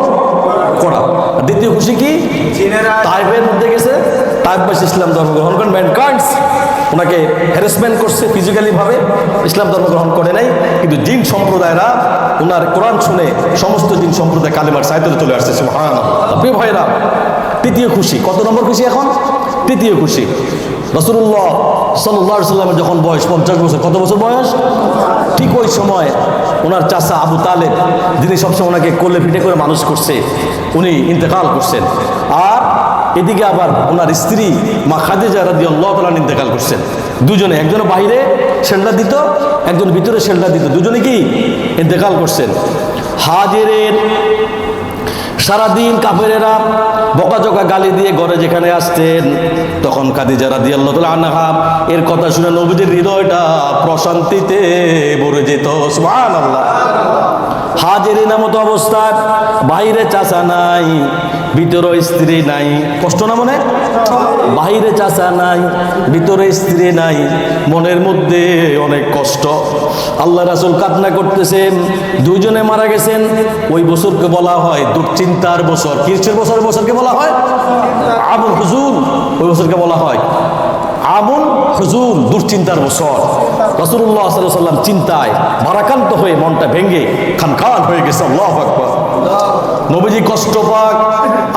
করা। দ্বিতীয় খুশি কি? তায়েফের মধ্যে গেছে, তায়েফবাসী ইসলাম ধর্ম গ্রহণ করেন। ম্যানকাইন্ডস ওনাকে হ্যারাসমেন্ট করছে ফিজিক্যালি ভাবে, ইসলাম ধর্ম গ্রহণ করে নাই। কিন্তু জিন সম্প্রদায়রা ওনার কোরআন শুনে সমস্ত জিন সম্প্রদায় কালেমার সাইতলে চলে আসছে। সুবহানাল্লাহ। প্রিয় ভাইরা, তৃতীয় খুশি। কত নম্বর খুশি এখন? তৃতীয় খুশি। রাসূলুল্লাহ সাল্লাল্লাহু আলাইহি ওয়াসাল্লামের যখন বয়স 50 বছর, কত বছর বয়স? ঠিক ওই সময় ওনার চাচা আবু তালেব, যিনি সবসময় ওনাকে কোলে পিঠে করে মানুষ করছে, উনি ইন্তেকাল করছেন। আর এদিকে আবার ওনার স্ত্রী মা খাদিজা রাদিয়াল্লাহু তাআলা ইন্তেকাল করছেন। দুজনে, একজনে বাইরে শেল্টার দিত, একজন ভিতরে শেল্টার দিত, দুজনে কি ইন্তেকাল করছেন। হাজিরের সারাদিন কাফেরেরা বকাঝকা গালি দিয়ে ঘরে যেখানে আসতেন, তখন খাদিজা রাদিয়াল্লাহু তাআলা আনহা এর কথা শুনে নবীজির হৃদয়টা প্রশান্তিতে ভরে যেত। সুবহানাল্লাহ। হাজিরিনা মতো অবস্থায়, বাইরে চাচা নাই, ভিতরে স্ত্রী নাই। কষ্ট না মনে? বাইরে চাচা নাই, ভিতরে স্ত্রী নাই, মনের মধ্যে অনেক কষ্ট। আল্লাহ রাসূল কান্না করতেছেন, দুইজনে মারা গেছেন। ওই বছরকে বলা হয় দুশ্চিন্তার বছর। কিসের বছর? বছরকে বলা হয় আমুল হুজুন। ওই বছরকে বলা হয় আমুল হুজুন, দুশ্চিন্তার বছর। রাসূলুল্লাহ সাল্লাল্লাহু আলাইহি ওয়াসাল্লাম চিন্তায় ভারাক্রান্ত হয়ে মনটা ভেঙে খানখান হয়ে গেছে। আল্লাহু আকবার। নবীজি কষ্ট পাক,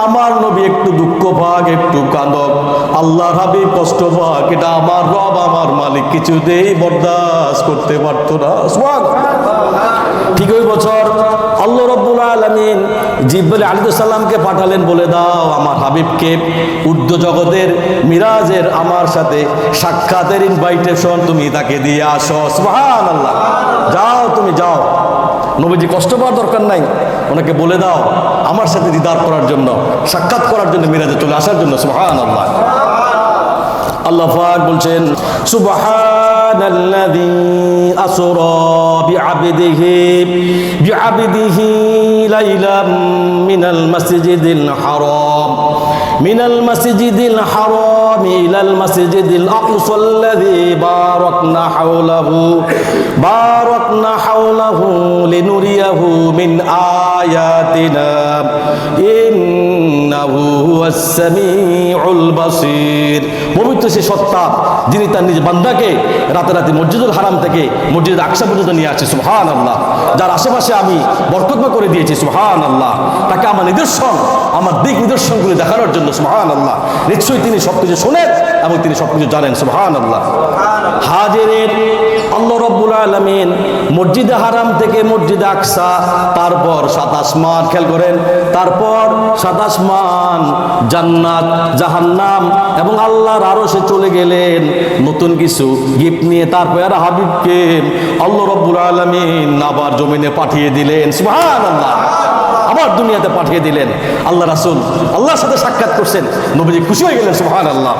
আমার নবী একটু দুঃখ পাক, একটু কাঁদক, আল্লাহর হাবিব কষ্ট পাক, এটা আমার রব, আমার মালিক কিছুতেই বরদাস্ত করতে পারতো না। ঠিক ওই বছর আল্লাহ রাব্বুল আলামিন জিবরাইল আলাইহিস সালামকে পাঠালেন, বলে দাও আমার হাবিবকে ঊর্ধ্ব জগতের মিরাজের আমার সাথে সাক্ষাতের ইনভাইটেশন তুমি তাকে দিয়ে আসো। সুবহানাল্লাহ। যাও, তুমি যাও। নবীজি কষ্ট পাওয়ার দরকার নাই, ওনাকে বলে দাও আমার সাথে দিদার করার জন্য, সাক্ষাৎ করার জন্য, মিরাজে চলে আসার জন্য। সুবহানাল্লাহ। আল্লাহ পাক বলছেন, সুবহানাল্লাযী আসরা বিআবদিহি লাইলাম মিনাল মাসজিদিল হারাম ইলাল মাসজিদিল আকসাল্লাযী বারাকনা হাওলাহু লিনুরিয়াহু মিন আয়াতিনা ইন্না ইন্নাহু হুয়াস সামিউল বাসীর। পবিত্র সে সত্তা যিনি তার নিজ বান্দাকে রাতারাতি মসজিদুল হারাম থেকে মসজিদ আকসা পর্যন্ত নিয়ে আসছে, সুবহানাল্লাহ। যার আশেপাশে আমি বরকতময় করে দিয়েছি, সুবহানাল্লাহ। তাকে আমার নিদর্শন, আমার দিক নিদর্শনগুলি দেখানোর জন্য, সুবহানাল্লাহ। নিশ্চয়ই তিনি সবকিছু শোনেন এবং তিনি সবকিছু জানেন, সুবহানাল্লাহ। হাজিরিন, আল্লাহ রাব্বুল আলামিন মসজিদে হারাম থেকে মসজিদে আকসা, তারপর 7 আসমান, খেয়াল করেন, তারপর 7 আসমান, জান্নাত, জাহান্নাম এবং আল্লাহর আরশে চলে গেলেন নতুন কিছু গিফট নিয়ে। তারপর আর হাবিবকে আল্লাহ রাব্বুল আলামিন আবার জমিনে পাঠিয়ে দিলেন, সুবহানাল্লাহ। আবার দুনিয়াতে পাঠিয়ে দিলেন। আল্লাহ রাসূল আল্লাহর সাথে সাক্ষাৎ করছেন, নবীজি খুশি হয়ে গেলেন, সুবহানাল্লাহ।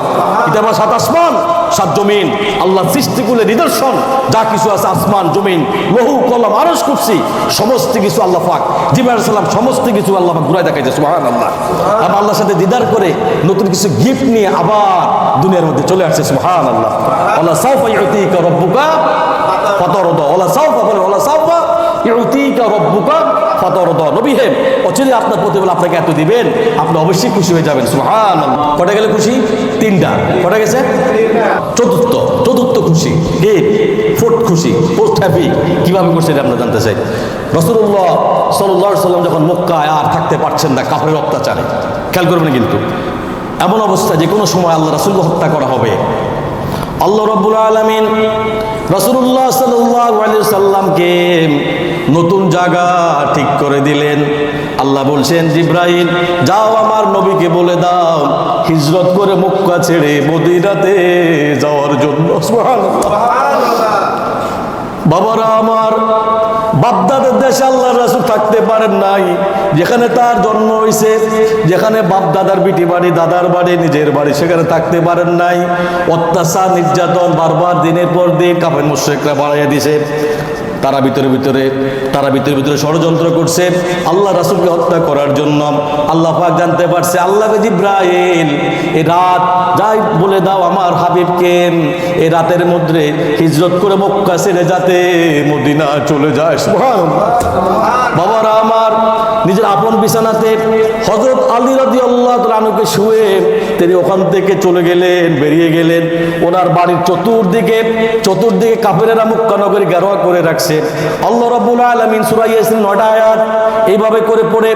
এটা আমার 7 আসমান 7 জমিন, আল্লাহ সৃষ্টিকুলের নিদর্শন যা কিছু আছে, আসমান জমিন লৌহ কলম আরশ কুরসি সমস্ত কিছু আল্লাহ পাক, জিবরাইল আলাইহিস সালাম সমস্ত কিছু আল্লাহ পাক ঘুরায় দেখাইছে, সুবহানাল্লাহ। আর আল্লাহর সাথে দিদার করে নতুন কিছু গিফট নিয়ে আবার দুনিয়ার মধ্যে চলে আসছে, সুবহানাল্লাহ। আল্লাহ সাউফা ইউতিকা রাব্বুকা ফাতারদা, আল্লাহ সাউফা বলে, আল্লাহ সাউফা ইউতিকা রাব্বুকা ফাতারদা। নবী হে, অচিরে আপনার প্রতিফল আপনাকে এত দিবেন, আপনি অবশ্যই খুশি হয়ে যাবেন, সুবহানাল্লাহ। কটা গেলে খুশি? 3টা। কটা গেছে? চতুর্থ খুশি, কে? ফোর্থ খুশি, পোস্ট হ্যাপি। কিভাবে করছে এটা আমরা জানতে চাই। রাসূলুল্লাহ সাল্লাল্লাহু আলাইহি সাল্লাম যখন মক্কায় আর থাকতে পারছেন না কাফেরের অত্যাচারে, খেয়াল করবেন কিন্তু এমন অবস্থা যে কোনো সময় আল্লাহ রাসূলকে হত্যা করা হবে। আল্লাহ রাব্বুল আলামিন রাসূলুল্লাহ সাল্লাল্লাহু আলাইহি সাল্লামকে নতুন জায়গা ঠিক করে দিলেন। আল্লাহ বলছেন, জিবরাইল যাও আমার নবীকে বলে দাও হিজরত করে মক্কা ছেড়ে মদিনাতে যাওয়ার জন্য, সুবহানাল্লাহ। বাবারা আমার, বাপদাদের দেশে আল্লাহর রাসূল থাকতে পারেন নাই, যেখানে তার জন্ম হয়েছে, যেখানে বাপ দাদার বিটি বাড়ি, দাদার বাড়ি, নিজের বাড়ি, সেখানে থাকতে পারেন নাই। অত্যাচার নির্যাতন বারবার দিনের পর দিন কাফের মুশরিকরা বাড়াইয়া দিছে। তারা ভিতরে ভিতরে ষড়যন্ত্র করছে আল্লাহ রাসূলকে হত্যা করার জন্য। আল্লাহ পাক জানতে পারছে, আল্লাহকে জিবরাইল এই রাত যাই বলে দাও আমার হাবিবকে এই রাতের মধ্যে হিজরত করে মক্কা ছেড়ে যাতে মদিনা চলে যায়, সুবহানাল্লাহ। বাবারা আমার, নিজের আপন বিছানাতে হযরত আলী রাদিয়াল্লাহু তাআলা আনহুকে শুয়ে তিনি ওখান থেকে চলে গেলেন, বেরিয়ে গেলেন। ওনার বাড়ির চতুর্দিকে কাফেরেরা মক্কা নগরী ঘেরাও করে রাখছে। আল্লাহ রাব্বুল আলামিন সূরা ইয়াসিন 9টা আয়াত এইভাবে করে পড়ে,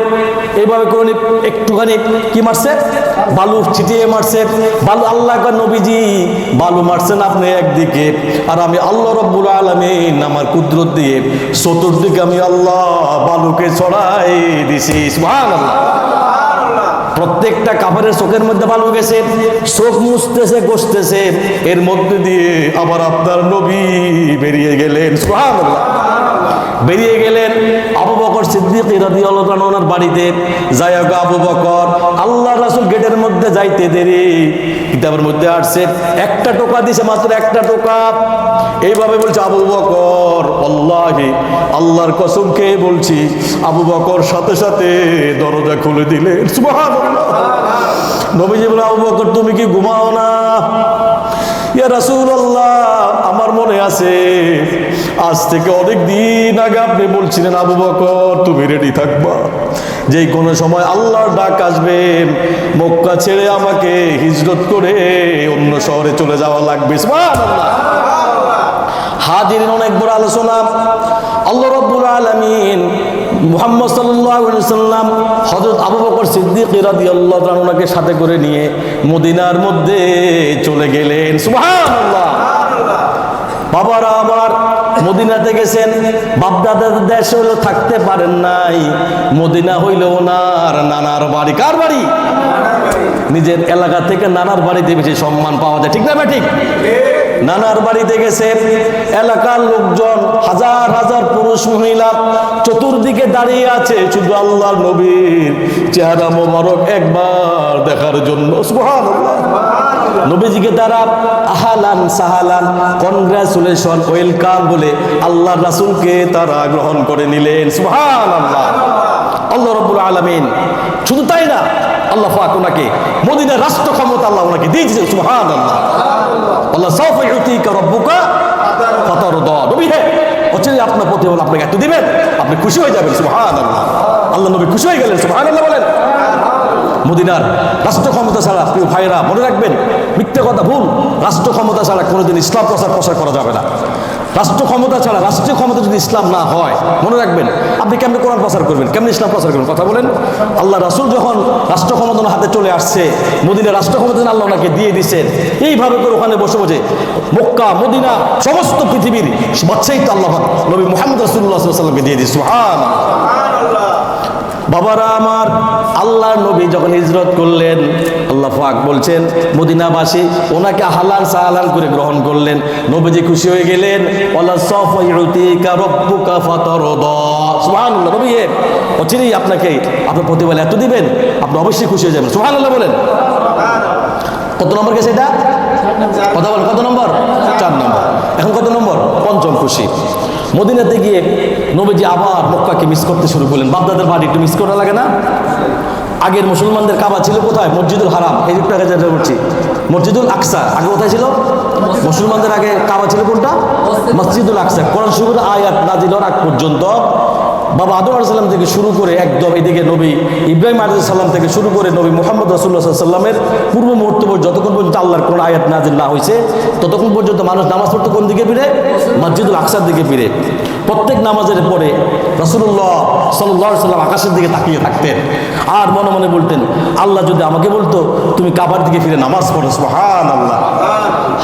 এইভাবে করে একটুখানি কি মারছে? বালু ছিটিয়ে মারছে। বালু, আল্লাহ কয়, নবীজি বালু মারছেন আপনি একদিকে, আর আমি আল্লাহ রাব্বুল আলামিন আমার কুদরত দিয়ে চতুর্দিকে আমি আল্লাহ বালুকে ছড়াই দিছি, সুবহানাল্লাহ। প্রত্যেকটা কাফেরের চোখের মধ্যে বালু গেছে, চোখ মুছতেছে, কষতেছে, এর মধ্যে দিয়ে আবার আপনার নবী বেরিয়ে গেলেন, সুবহানাল্লাহ। বেরিয়ে গেলেন আবু বকর সিদ্দিক রাদিয়াল্লাহু তাআলা ওনার বাড়িতে। যায় আবু বকর, আল্লাহর রাসূল গেটের মধ্যে যাইতে দেরি, কিতাবের মধ্যে আসছে একটা টোকা দিছে, মাত্র একটা টোকা। এইভাবে বলছে আবু বকর, আল্লাহি আল্লাহর কসম খেয়ে বলছি, আবু বকর সাথে সাথে দরজা খুলে দিলেন, সুবহানাল্লাহ। নবীজি বলে, আবু বকর তুমি কি ঘুমাও না? ইয়া রাসূলুল্লাহ, আমার মনে আছে আজ থেকে অনেক দিন আগে আপনি বলছিলেন আবু বকর তুমি রেডি থাকবা, যে কোনো সময় আল্লাহর ডাক আসবে, মক্কা ছেড়ে আমাকে হিজরত করে অন্য শহরে চলে যাওয়া লাগবে, সুবহানাল্লাহ। হাজিরিন, অনেক বড় আলোচনা। আল্লাহ রাব্বুল আলামিন মুহাম্মদ সাল্লাল্লাহু আলাইহি সাল্লাম হযরত আবু বকর সিদ্দিক রাদিয়াল্লাহু তাআলা ওনাকে সাথে করে নিয়ে মদিনার মধ্যে চলে গেলেন, সুবহানাল্লাহ। বাবারা আমার, মদিনাতে গেছেন, বাপদাদার দেশে হইলেও থাকতে পারেন নাই, মদিনা হইল ওনার নানার বাড়ি। কার বাড়ি? নিজের এলাকা থেকে নানার বাড়িতে বেশি সম্মান পাওয়া যায়, ঠিক না ভাই? ঠিক। নানার বাড়িতে গেছে, এলাকার লোকজন হাজার হাজার পুরুষ মহিলা চতুর্দিকে দাঁড়িয়ে আছে শুধু আল্লাহর নবীর চেহারা মোবারক একবার দেখার জন্য, সুবহানাল্লাহ। নবীজিকে তারা আহালান সাহালান, কনগ্রাচুলেশন, ওয়েলকাম বলে আল্লাহর রাসূলকে তারা গ্রহণ করে নিলেন, সুবহানাল্লাহ। আল্লাহ রাব্বুল আলামিন শুধু তাই না, আল্লাহ পাক ওনাকে মদিনার রাষ্ট্র ক্ষমতা আল্লাহ ওনাকে দিয়েছিলেন, সুবহানাল্লাহ। আল্লাহ সাউফা ইউতিকা রাব্বুকা ফাতারদা। নবী হে, অচিরে আপনার প্রতিফল আপনাকে একটু দিবেন, আপনি খুশি হয়ে যাবেন, সুবহানাল্লাহ। আল্লাহ নবী খুশি হয়ে গেলেন, সুবহানাল্লাহ বলেন। মদিনার রাষ্ট্র ক্ষমতা ছাড়া, প্রিয় ভাইরা মনে রাখবেন, মিথ্যে কথা ভুল, রাষ্ট্র ক্ষমতা ছাড়া কোনোদিন ইসলাম প্রচার করা যাবে না। রাষ্ট্র ক্ষমতা ছাড়া, রাষ্ট্রীয় ক্ষমতা যদি ইসলাম না হয়, মনে রাখবেন আপনি কেমনি কোরআন প্রচার করবেন, কেমনি ইসলাম প্রচার করবেন? কথা বলেন। আল্লাহ রাসূল যখন রাষ্ট্র ক্ষমতা হাতে চলে আসছে, মদিনার রাষ্ট্র ক্ষমতা আল্লাহ ওনাকে দিয়ে দিচ্ছেন, এইভাবে করে ওখানে বসে বসে মক্কা মদিনা সমস্ত পৃথিবীর বাদশাহী তো আল্লাহ নবী মুহাম্মদ রাসূলুল্লাহ সাল্লাল্লাহু আলাইহি ওয়াসাল্লামকে দিয়ে দিয়েছে। সুবহানাল্লাহ। বাবারা আমার, আল্লাহর নবী যখন হিজরত করলেন, আল্লাহ পাক বলছেন মদিনাবাসী ওনাকে হালাল সাহালাল করে গ্রহণ করলেন। নবীজি খুশি হয়ে গেলেন। ওয়ালা সাফা ইউতিকা রাব্বুকা ফাতারদা। সুবহানাল্লাহ। নবী অচিরেই আপনাকে আপনার প্রতিফল এত দিবেন, আপনি অবশ্যই খুশি হয়ে যাবেন। সুবহানাল্লাহ বলেন। কত নম্বর গেছে এটা? কথা বলেন, কত নম্বর? 4 নম্বর। এখন কত নম্বর? 5ম খুশি। মদিনাতে গিয়ে নবীজি আবার মক্কাকে মিস করতে শুরু করলেন। বাগদাদের বাড়ি একটু মিস করা লাগে না? আগের মুসলমানদের কাবা ছিল কোথায়? মসজিদুল হারাম। এই একটু আগে যেটা বলছি, মসজিদুল আকসা আগে কোথায় ছিল? মুসলমানদের আগে কাবা ছিল কোনটা? মসজিদুল আকসা। কোরআন শরীফের আয়াত নাজিল হওয়ার আগ পর্যন্ত বাবা আদম আলাইহিস সালাম থেকে শুরু করে একদম এদিকে নবী ইব্রাহিম আলাইহিস সালাম থেকে শুরু করে নবী মুহাম্মদ রাসূলুল্লাহ সাল্লাল্লাহু আলাইহি ওয়াসাল্লামের পূর্ব মুহূর্ত পর্যন্ত যতক্ষণ পর্যন্ত আল্লাহর কোন আয়াত নাজিল না হয়েছে, ততক্ষণ পর্যন্ত মানুষ নামাজ পড়তে কোন দিকে ফিরে? মসজিদুল আকসার দিকে ফিরে। প্রত্যেক নামাজের পরে রাসূলুল্লাহ সাল্লাল্লাহু আলাইহি ওয়াসাল্লাম আকাশের দিকে তাকিয়ে থাকতেন আর মনে মনে বলতেন, আল্লাহ যদি আমাকে বলতো তুমি কাবার দিকে ফিরে নামাজ পড়ো। সুবহানাল্লাহ।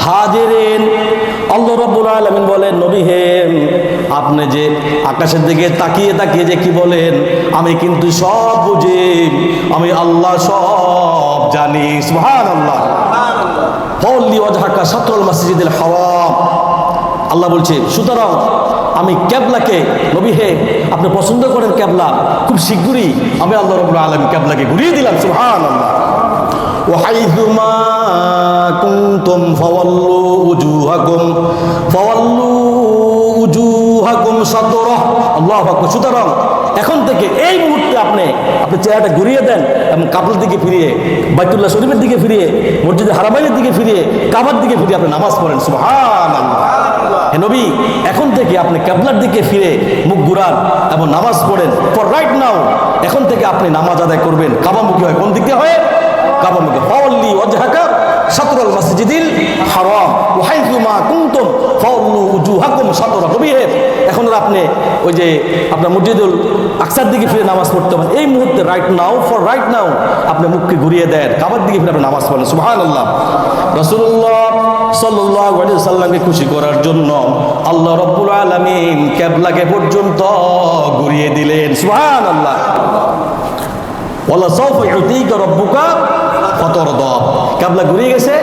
হাজিরিন, আল্লাহ রাব্বুল আলামিন বলেন, নবী হে, আপনি যে আকাশের দিকে তাকিয়ে তাকিয়ে যে কি বলেন, আমি কিন্তু সব বুঝি, আমি আল্লাহ সব জানি। সুবহানাল্লাহ। ফাওয়াল্লি ওয়াজহাকা শাতরুল মাসজিদিল হারাম। আল্লাহ বলছে, সুতরাং আমি ক্যাবলাকে, নবী হে আপনি পছন্দ করেন ক্যাবলা, খুব শীঘ্রই আমি আল্লাহ রাব্বুল আলামিন ক্যাবলাকে ঘুরিয়ে দিলাম। সুবহানাল্লাহ। ওয়াহাইযুমা কুনতুম ফাওয়াল্লু উজুহাকুম শাতরাহ। আল্লাহু আকবার। সুতরাং এখন থেকে এই মুহূর্তে আপনি চেহারাটা ঘুরিয়ে দেন এবং কাবার দিকে ফিরিয়ে, বাইতুল্লাহ শরীফের দিকে ফিরিয়ে, মসজিদে হারামাইনের দিকে ফিরিয়ে, কাবার দিকে ফিরিয়ে আপনি নামাজ পড়েন। সুবহানাল্লাহ। হে নবী, এখন থেকে আপনি কিবলার দিকে ফিরে মুখ ঘুরান এবং নামাজ পড়েন। ফর রাইট নাও, এখন থেকে আপনি নামাজ আদায় করবেন কাবামুখী হয়। কোন দিকে হয়? কাবামুখী। ফাওয়াল্লি ওয়াজহাকা শাতরুল মাসজিদিল হারাম ওয়া হাইযুমা কুনতুম ফাওয়াল্লু উজুহাকুম শাতরাহ। নবী হে, এখন আপনি ওই যে আপনার মসজিদুল আকসার দিকে ফিরে নামাজ পড়তে পারেন। এই মুহূর্তে right now, for right now আপনি মুখকে ঘুরিয়ে দেন, কাবার দিকে ফিরে আপনি নামাজ পড়েন। সুবহানাল্লাহ। রাসূলুল্লাহ সাল্লাল্লাহু আলাইহি ওয়াসাল্লামকে খুশি করার জন্য আল্লাহ রাব্বুল আলামিন কিবলাকে পর্যন্ত ঘুরিয়ে দিলেন। সুবহানাল্লাহ। ওয়ালা সাওফা ইউতিকা রাব্বুকা ফাতারদা। কিবলা ঘুরিয়ে গেছে,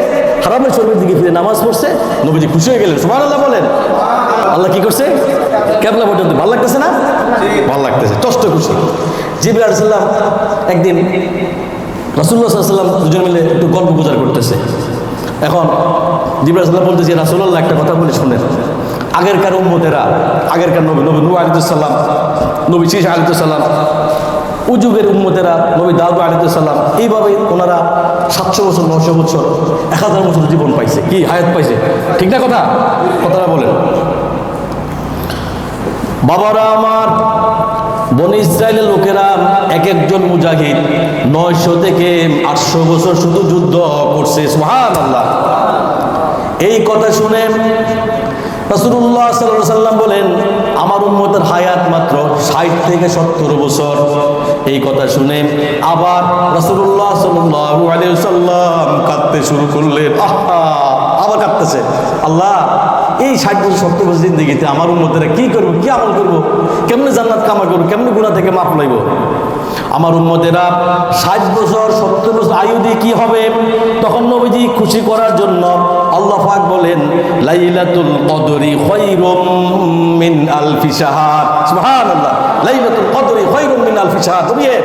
হারামের শরীফের দিকে ফিরে নামাজ পড়ছে, নবীজি খুশি হয়ে গেলেন। সুবহানাল্লাহ বলেন। আল্লাহ কি করছে? কিবলা পর্যন্ত। ভালো লাগতেছে না? ভালো লাগতেছে, কষ্ট খুশি। জিবরাইল আলাইহিস সালাম একদিন রাসূলুল্লাহ সাল্লাল্লাহু আলাইহি ওয়াসাল্লাম দুজন মিলে একটু গল্প গুজব করতেছে। এখন জিবরাইল আলাইহিস সালাম বলতেছে, রাসূলুল্লাহ একটা কথা বলে শুনেন। আগেরকার উম্মতেরা, আগেরকার নবী নূহ আলাইহিস সালাম, নবী ঈসা আলাইহিস সালাম, যুগের উম্মতেরা, নবী দাউদ আলাইহিস সালাম, এইভাবে ওনারা 700 বছর, 900 বছর, 1000 বছর জীবন পাইছে, কি হায়াত পাইছে। ঠিক না কথা? কথাটা বলেন। বাবারা আমার, বনি ইসরায়েলের লোকেরা এক একজন মুজাহিদ 900 থেকে 800 বছর শুধু যুদ্ধ করছে। সুবহানাল্লাহ। এই কথা শুনে রাসূলুল্লাহ সাল্লাল্লাহু আলাইহি ওয়াসাল্লাম বলেন, আমার উম্মতের হায়াত মাত্র 60 থেকে 70 বছর। এই কথা শুনে আবার রাসূলুল্লাহ সাল্লাল্লাহু আলাইহি ওয়াসাল্লাম কাঁদতে শুরু করলেন। আবার কাঁদতেছে, আল্লাহ এই 60 বছর 70 বছর জিন্দেগিতে আমার উম্মতেরা কি করবো, কি আমল করবো, কেমনে জান্নাত কামাই করবো, কেমনে গুনাহ থেকে মাফ লইব। আমার উম্মতেরা 60 বছর 70 বছর আয়ু দিয়ে কি হবে? তখন নবীজি খুশি করার জন্য আল্লাহ পাক বলেন, লাইলাতুল কদরি খায়রুম মিন আলফি শাহর। সুবহানাল্লাহ। লাইলাতুল কদরি খায়রুম মিন আলফি শাহর। নবী হে,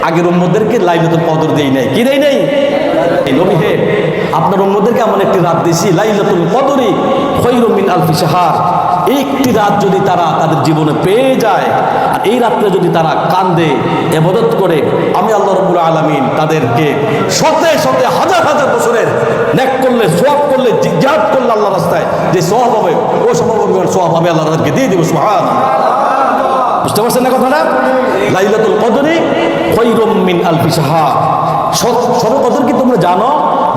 আগের উম্মতদেরকে লাইলাতুল কদর দেই নাই। কি দেই নাই? এই নবী হে, আপনার উম্মতদেরকে এমন একটি রাত দিয়েছি, লাইলাতুল কদরি খায়রুম মিন আলফি শাহর। একটি রাত যদি তারা তাদের জীবনে পেয়ে যায়, আর এই রাত্রে যদি তারা কান্দে, ইবাদত করে, আমি আল্লাহ রাব্বুল আলামিন তাদেরকে শতে শতে হাজার হাজার বছরের নেক করলে, সওয়াব করলে, জিহাদ করলে আল্লাহর রাস্তায় যে সওয়াব হবে, ওই সওয়াব আমি আল্লাহ তাদেরকে দিয়ে দেব। সুবহানাল্লাহ। বুঝতে পারছেন না কথাটা? লাইলাতুল কদরি খায়রুম মিন আলফি শাহর, শবে কদর কি তোমরা জানো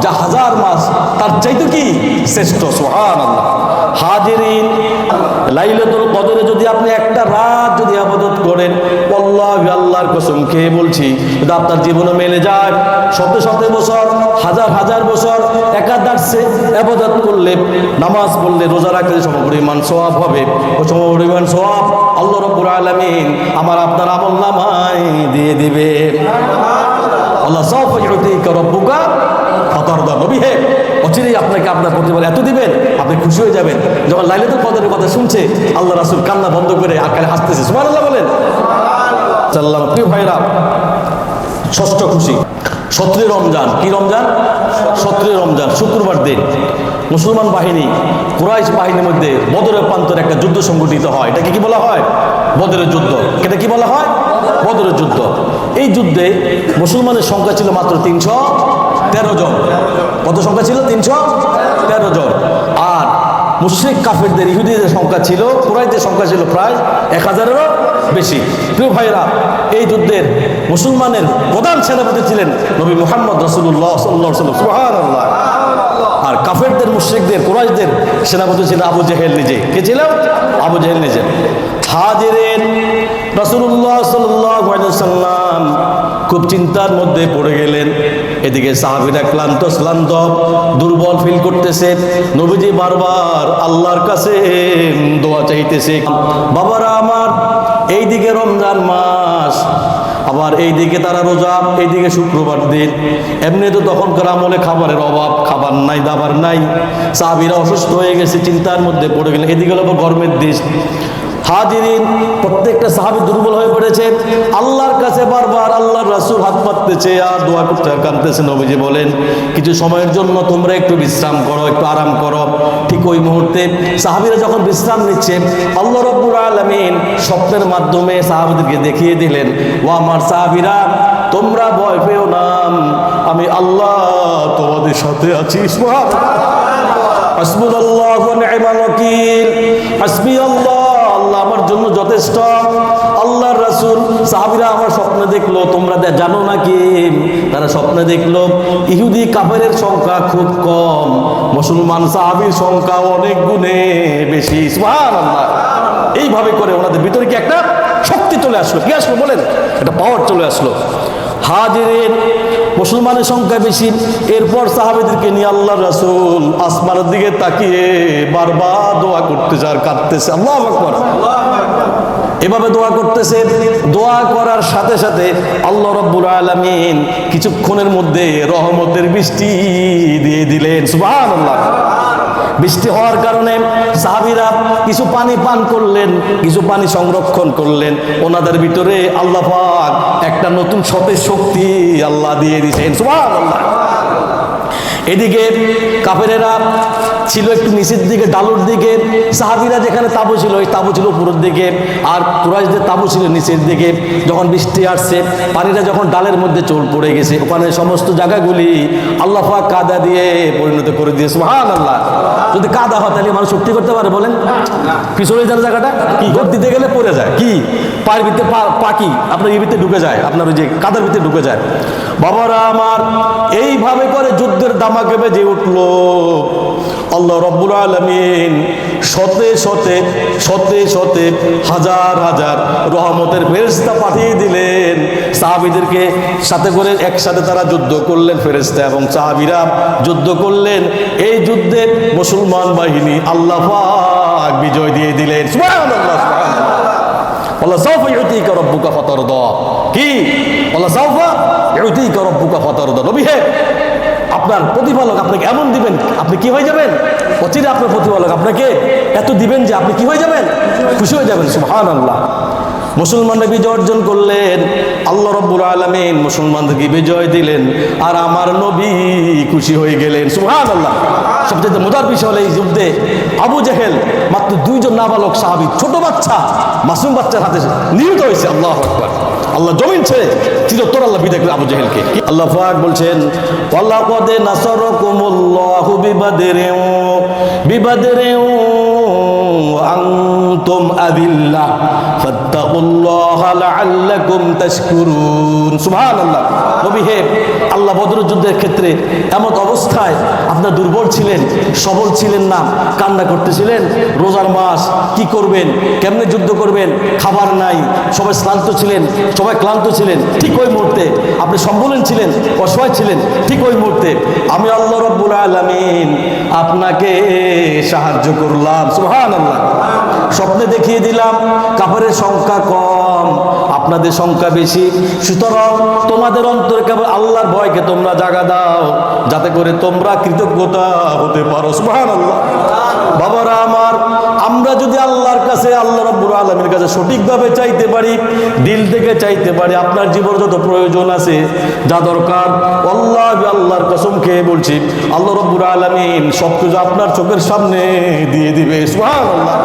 যা হাজার মাস তার চাইতে কি শ্রেষ্ঠ। সুবহানাল্লাহ। হাজিরিন, লাইলাতুল কদরে যদি আপনি একটা রাত যদি ইবাদত করেন, আল্লাহ আল্লাহর কসম খেয়ে বলছি, যদি আপনার জীবনে মেলে যায় শত শত বছর, হাজার হাজার বছর একাদার্সে ইবাদত করলে, নামাজ পড়লে, রোজা রাখলে সমপরিমাণ সওয়াব হবে। ও সমপরিমাণ সওয়াব আল্লাহ রাব্বুল আলামিন আমার আপনার আমলনামায় দিয়ে দিবে। আল্লাহ সাওফা ইউতিকা রাব্বুকা ফাতারদা। নবী হে, অচিরেই আপনাকে আপনার প্রতিবার এত দিবেন আপনি খুশি হয়ে যাবেন। যখন লাইলাতুল কদরের কথা শুনছে আল্লাহ রাসূল কান্না বন্ধ করে আকারে হাসতেছে। সুবহানাল্লাহ বলেন। সাল্লাল্লাহু। প্রিয় ভাইরা, ষষ্ঠ খুশি 17 রমজান। কি রমজান? 17 রমজান, শুক্রবার দিন মুসলমান বাহিনী কুরাইশ বাহিনীর মধ্যে বদরের প্রান্তরে একটা যুদ্ধ সংগঠিত হয়। এটাকে কি বলা হয়? বদরের যুদ্ধ। এটা কি বলা হয়? বদরের যুদ্ধ। এই যুদ্ধে মুসলমানের সংখ্যা ছিল মাত্র 313 জন। কত সংখ্যা ছিল? 313 জন। আর মুশরিক কাফেরদের, ইহুদিদের সংখ্যা ছিল, কুরাইশদের সংখ্যা ছিল প্রায় 1000-এরও বেশি। প্রিয় ভাইরা, এই যুদ্ধের মুসলমানের প্রধান সেনাপতি ছিলেন নবী মুহাম্মদ রাসূলুল্লাহ সাল্লাল্লাহু আলাইহি ওয়াসাল্লাম। সুবহানাল্লাহ। আর কাফেরদের, মুশরিকদের, কুরাইশদের সেনাপতি ছিল আবু জেহেল নিজে। কে ছিল? আবু জেহেল নিজে। হাজিরিন, রাসূলুল্লাহ সাল্লাল্লাহু আলাইহি ওয়াসাল্লাম খুব চিন্তার মধ্যে পড়ে গেলেন। এদিকে সাহাবীরা ক্লান্ত শ্লান্ত দুর্বল ফিল করতেছে। নবীজি বারবার আল্লাহর কাছে দোয়া চাইতেছে। বাবারা আমার, এইদিকে রমজান মাস, আবার এইদিকে তারা রোজা, এইদিকে শুক্রবার দিন। এমনি তো তখনকার আমলে খাবারের অভাব, খাবার নাই, দাবার নাই। সাহাবীরা অসুস্থ হয়ে গেছে, চিন্তার মধ্যে পড়ে গেলেন। এদিকে হলো গরমের দেশ। হাজিরিন, প্রত্যেকটা সাহাবী দুর্বল হয়ে পড়েছে। আল্লাহর কাছে বারবার আল্লাহর রাসূল হাত পাততেছে আর দোয়া করতে কাঁদতেছে। নবীজি বলেন, কিছু সময়ের জন্য তোমরা একটু বিশ্রাম করো, একটু আরাম করো। ঠিক ওই মুহূর্তে সাহাবীরা যখন বিশ্রাম নিচ্ছে, আল্লাহ রাব্বুল আলামিন স্বপ্নের মাধ্যমে সাহাবীদেরকে দেখিয়ে দিলেন, ও আমার সাহাবীরা, তোমরা ভয় পেও না, আমি আল্লাহ তোমাদের সাথে আছি। হাসবুনাল্লাহু ওয়া নি'মাল ওয়াকিল। হাসবিয়াল্লাহ, আল্লাহ আমার জন্য যথেষ্ট। আল্লাহর রাসূল, সাহাবীরা আমার স্বপ্নে দেখলো, তোমরা জানো নাকি? তারা স্বপ্নে দেখলো ইহুদি কাফেরের সংখ্যা খুব কম, মুসলমান সাহাবীর সংখ্যা অনেক গুণে বেশি। সুবহানাল্লাহ। এইভাবে করে ওনাদের ভিতরে কি একটা শক্তি চলে আসলো। কি আসলো বলেন? একটা পাওয়ার চলে আসলো। হাজিরিন, মুসলমানের সংখ্যা বেশি। এরপর সাহাবীদেরকে নিয়ে আল্লাহর রাসূল আসমানের দিকে তাকিয়ে বারবার দোয়া করতেছে আর কাঁদতেছে। আল্লাহু আকবার। এভাবে দোয়া করতেছে। দোয়া করার সাথে সাথে আল্লাহ রাব্বুল আলামিন কিছুক্ষণের মধ্যে রহমতের বৃষ্টি দিয়ে দিলেন। সুবহানাল্লাহ। বৃষ্টি হওয়ার কারণে সাহাবীরা কিছু পানি পান করলেন, কিছু পানি সংরক্ষণ করলেন। ওনাদের ভিতরে আল্লাহ পাক একটা নতুন সতেজ শক্তি আল্লাহ দিয়ে দিয়েছেন। সুবহানাল্লাহ। এদিকে কাফেরেরা ছিল একটু নিচের দিকে, ডালুর দিকে। সাহাবীরা যেখানে তাঁবু ছিল, ওই তাঁবু ছিল উপরের দিকে, আর কুরাইশদের তাঁবু ছিল নিচের দিকে। যখন বৃষ্টি আসছে, পানিটা যখন ডালের মধ্যে চোল পড়ে গেছে, ওখানে সমস্ত জায়গাগুলি আল্লাহ পাক কাদা দিয়ে পরিণত করে দিয়েছে। সুবহানাল্লাহ। যদি কাদা হয় তাহলে মানুষ শক্তি করতে পারে বলেন? পিছনে যার জায়গাটা কি গোট দিতে গেলে পড়ে যায়, কি পায়ের ভিতরে পাকি আপনার এই ভিতরে ঢুকে যায়, আপনার ওই যে কাদার ভিতরে ঢুকে যায়। বাবারা আমার, এইভাবে করে যুদ্ধের দামাকে বেজে উঠলো। আল্লাহ রাব্বুল আলামিন শতে শতে শতে শতে হাজার হাজার রহমতের ফেরেশতা পাঠিয়ে দিলেন। সাহাবীদেরকে সাথে করে একসাথে তারা যুদ্ধ করলেন, ফেরেশতা এবং সাহাবীরা যুদ্ধ করলেন। এই যুদ্ধে মুসলমান বাহিনী আল্লাহ পাক বিজয় দিয়ে দিলেন। সুবহানাল্লাহ। আল্লাহ সাওফা ইউতিকা রাব্বুকা ফাতারদা। কি? আল্লাহ সাওফা ইউতিকা রাব্বুকা ফাতারদা। নবী হে, আপনার প্রতিপালক আপনাকে এমন দিবেন, আপনি কি হয়ে যাবেন? অচিরে আপনার প্রতিপালক আপনাকে এত দিবেন যে আপনি কি হয়ে যাবেন? খুশি হয়ে যাবেন। সুবহানাল্লাহ। মুসলমানরা বিজয় অর্জন করলেন। আল্লাহ রাব্বুল আলামিন মুসলমানদেরকে বিজয় দিলেন, আর আমার নবী খুশি হয়ে গেলেন। সুবহানাল্লাহ। সবচেয়ে মজার বিষয় হলো এই যুদ্ধে আবু জেহেল মাত্র 2 জন নাবালক সাহাবী, ছোট বাচ্চা, মাসুম বাচ্চার হাতে নিহত হয়েছে। আল্লাহু আকবার। আল্লাহ জমিন ছেড়ে চিরতর আল্লাহ বিদায় করে আবু জেহেলকে। আল্লাহ পাক বলছেন, ওয়ালাকাদ নাসারাকুমুল্লাহু বিবাদরিন وأنتم أذلة فاتقوا الله لعلكم تشكرون سبحان الله নবী হে আল্লাহ বদরের যুদ্ধের ক্ষেত্রে এমন অবস্থায় আপনার দুর্বল ছিলেন, সবল ছিলেন না, কান্না করতেছিলেন, রোজার মাস কি করবেন, কেমনে যুদ্ধ করবেন, খাবার নাই, সবাই শ্রান্ত ছিলেন, সবাই ক্লান্ত ছিলেন। ঠিক ওই মুহূর্তে আপনি সম্বলেন ছিলেন, অসহায় ছিলেন। ঠিক ওই মুহূর্তে আমি আল্লাহ রাব্বুল আলামিন আপনাকে সাহায্য করলাম সুবহানাল্লাহ। স্বপ্নে দেখিয়ে দিলাম কাফেরের সংখ্যা কম, আপনাদের সংখ্যা বেশি, সুতরাং তোমাদের অন্তরে কেবল আল্লাহর ভয়কে তোমরা জাগা দাও, যাতে করে তোমরা কৃতজ্ঞতা হতে পারো সুবহানাল্লাহ। বাবারা আমার, আমরা যদি আল্লাহর কাছে, আল্লাহ রাব্বুল আলামিনের কাছে সঠিকভাবে চাইতে পারি, দিল থেকে চাইতে পারি, আপনার জীবনে যত প্রয়োজন আছে, যা দরকার, আল্লাহর কসম খেয়ে বলছি, আল্লাহ রাব্বুল আলামিন সবকিছু আপনার চোখের সামনে দিয়ে দিবে সুবহানাল্লাহ।